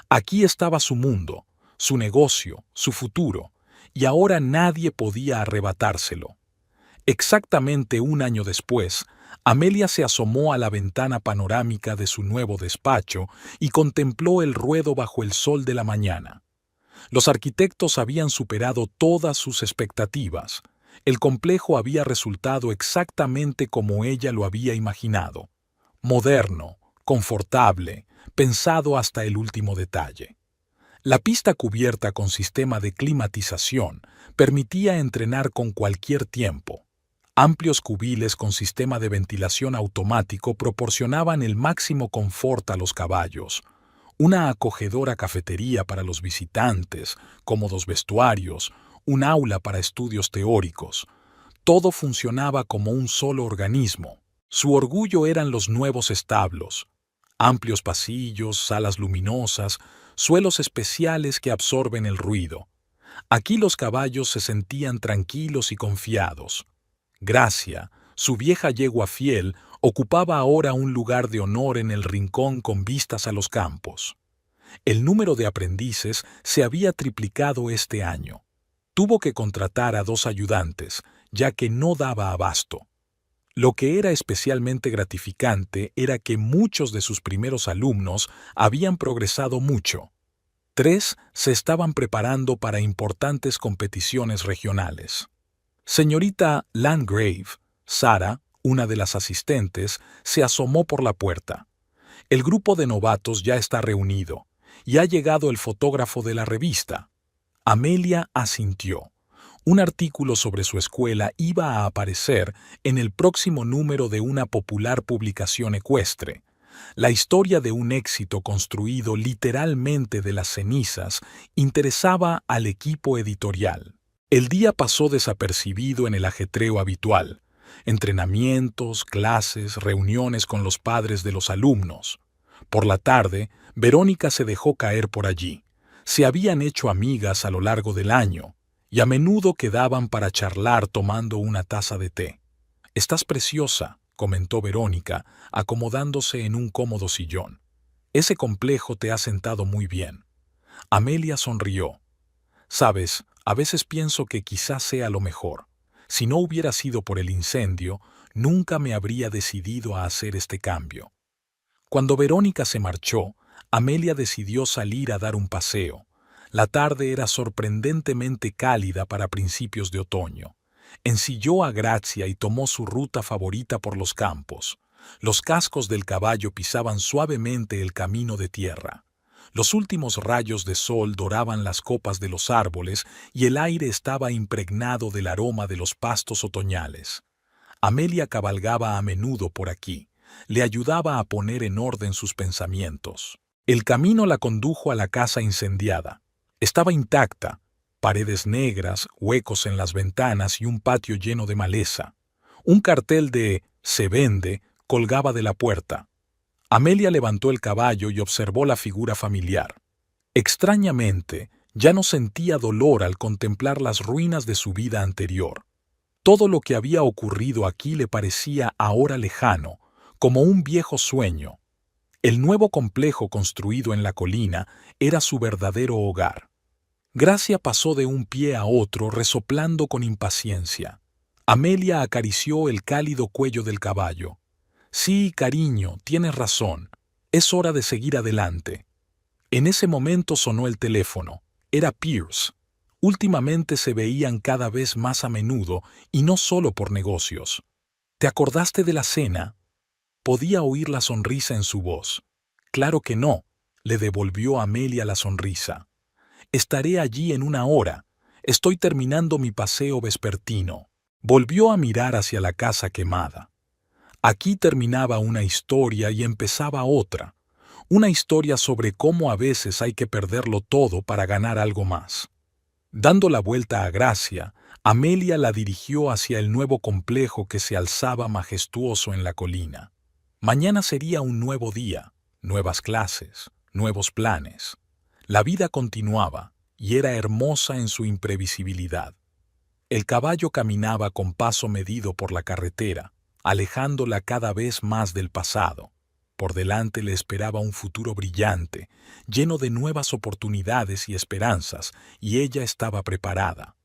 Aquí estaba su mundo, su negocio, su futuro, y ahora nadie podía arrebatárselo. Exactamente 1 año después, Amelia se asomó a la ventana panorámica de su nuevo despacho y contempló el ruedo bajo el sol de la mañana. Los arquitectos habían superado todas sus expectativas. El complejo había resultado exactamente como ella lo había imaginado. Moderno, confortable, pensado hasta el último detalle. La pista cubierta con sistema de climatización permitía entrenar con cualquier tiempo. Amplios cubiles con sistema de ventilación automático proporcionaban el máximo confort a los caballos. Una acogedora cafetería para los visitantes, cómodos vestuarios, un aula para estudios teóricos. Todo funcionaba como un solo organismo. Su orgullo eran los nuevos establos. Amplios pasillos, salas luminosas, suelos especiales que absorben el ruido. Aquí los caballos se sentían tranquilos y confiados. Gracia, su vieja yegua fiel, Ocupaba ahora un lugar de honor en el rincón con vistas a los campos. El número de aprendices se había triplicado este año. Tuvo que contratar a 2 ayudantes, ya que no daba abasto. Lo que era especialmente gratificante era que muchos de sus primeros alumnos habían progresado mucho. 3 se estaban preparando para importantes competiciones regionales. Señorita Landgrave, Sara, una de las asistentes, se asomó por la puerta. El grupo de novatos ya está reunido, y ha llegado el fotógrafo de la revista. Amelia asintió. Un artículo sobre su escuela iba a aparecer en el próximo número de una popular publicación ecuestre. La historia de un éxito construido literalmente de las cenizas interesaba al equipo editorial. El día pasó desapercibido en el ajetreo habitual. Entrenamientos, clases, reuniones con los padres de los alumnos. Por la tarde, Verónica se dejó caer por allí. Se habían hecho amigas a lo largo del año, y a menudo quedaban para charlar tomando una taza de té. «Estás preciosa», comentó Verónica, acomodándose en un cómodo sillón. «Ese complejo te ha sentado muy bien». Amelia sonrió. «Sabes, a veces pienso que quizás sea lo mejor. Si no hubiera sido por el incendio, nunca me habría decidido a hacer este cambio». Cuando Verónica se marchó, Amelia decidió salir a dar un paseo. La tarde era sorprendentemente cálida para principios de otoño. Ensilló a Grazia y tomó su ruta favorita por los campos. Los cascos del caballo pisaban suavemente el camino de tierra. Los últimos rayos de sol doraban las copas de los árboles y el aire estaba impregnado del aroma de los pastos otoñales. Amelia cabalgaba a menudo por aquí. Le ayudaba a poner en orden sus pensamientos. El camino la condujo a la casa incendiada. Estaba intacta, paredes negras, huecos en las ventanas y un patio lleno de maleza. Un cartel de «Se vende» colgaba de la puerta. Amelia levantó el caballo y observó la figura familiar. Extrañamente, ya no sentía dolor al contemplar las ruinas de su vida anterior. Todo lo que había ocurrido aquí le parecía ahora lejano, como un viejo sueño. El nuevo complejo construido en la colina era su verdadero hogar. Grazia pasó de un pie a otro resoplando con impaciencia. Amelia acarició el cálido cuello del caballo. «Sí, cariño, tienes razón. Es hora de seguir adelante». En ese momento sonó el teléfono. Era Pierce. Últimamente se veían cada vez más a menudo y no solo por negocios. «¿Te acordaste de la cena?» Podía oír la sonrisa en su voz. «Claro que no», le devolvió Amelia la sonrisa. «Estaré allí en 1 hora. Estoy terminando mi paseo vespertino». Volvió a mirar hacia la casa quemada. Aquí terminaba una historia y empezaba otra. Una historia sobre cómo a veces hay que perderlo todo para ganar algo más. Dando la vuelta a Grazia, Amelia la dirigió hacia el nuevo complejo que se alzaba majestuoso en la colina. Mañana sería un nuevo día, nuevas clases, nuevos planes. La vida continuaba y era hermosa en su imprevisibilidad. El caballo caminaba con paso medido por la carretera, alejándola cada vez más del pasado. Por delante le esperaba un futuro brillante, lleno de nuevas oportunidades y esperanzas, y ella estaba preparada.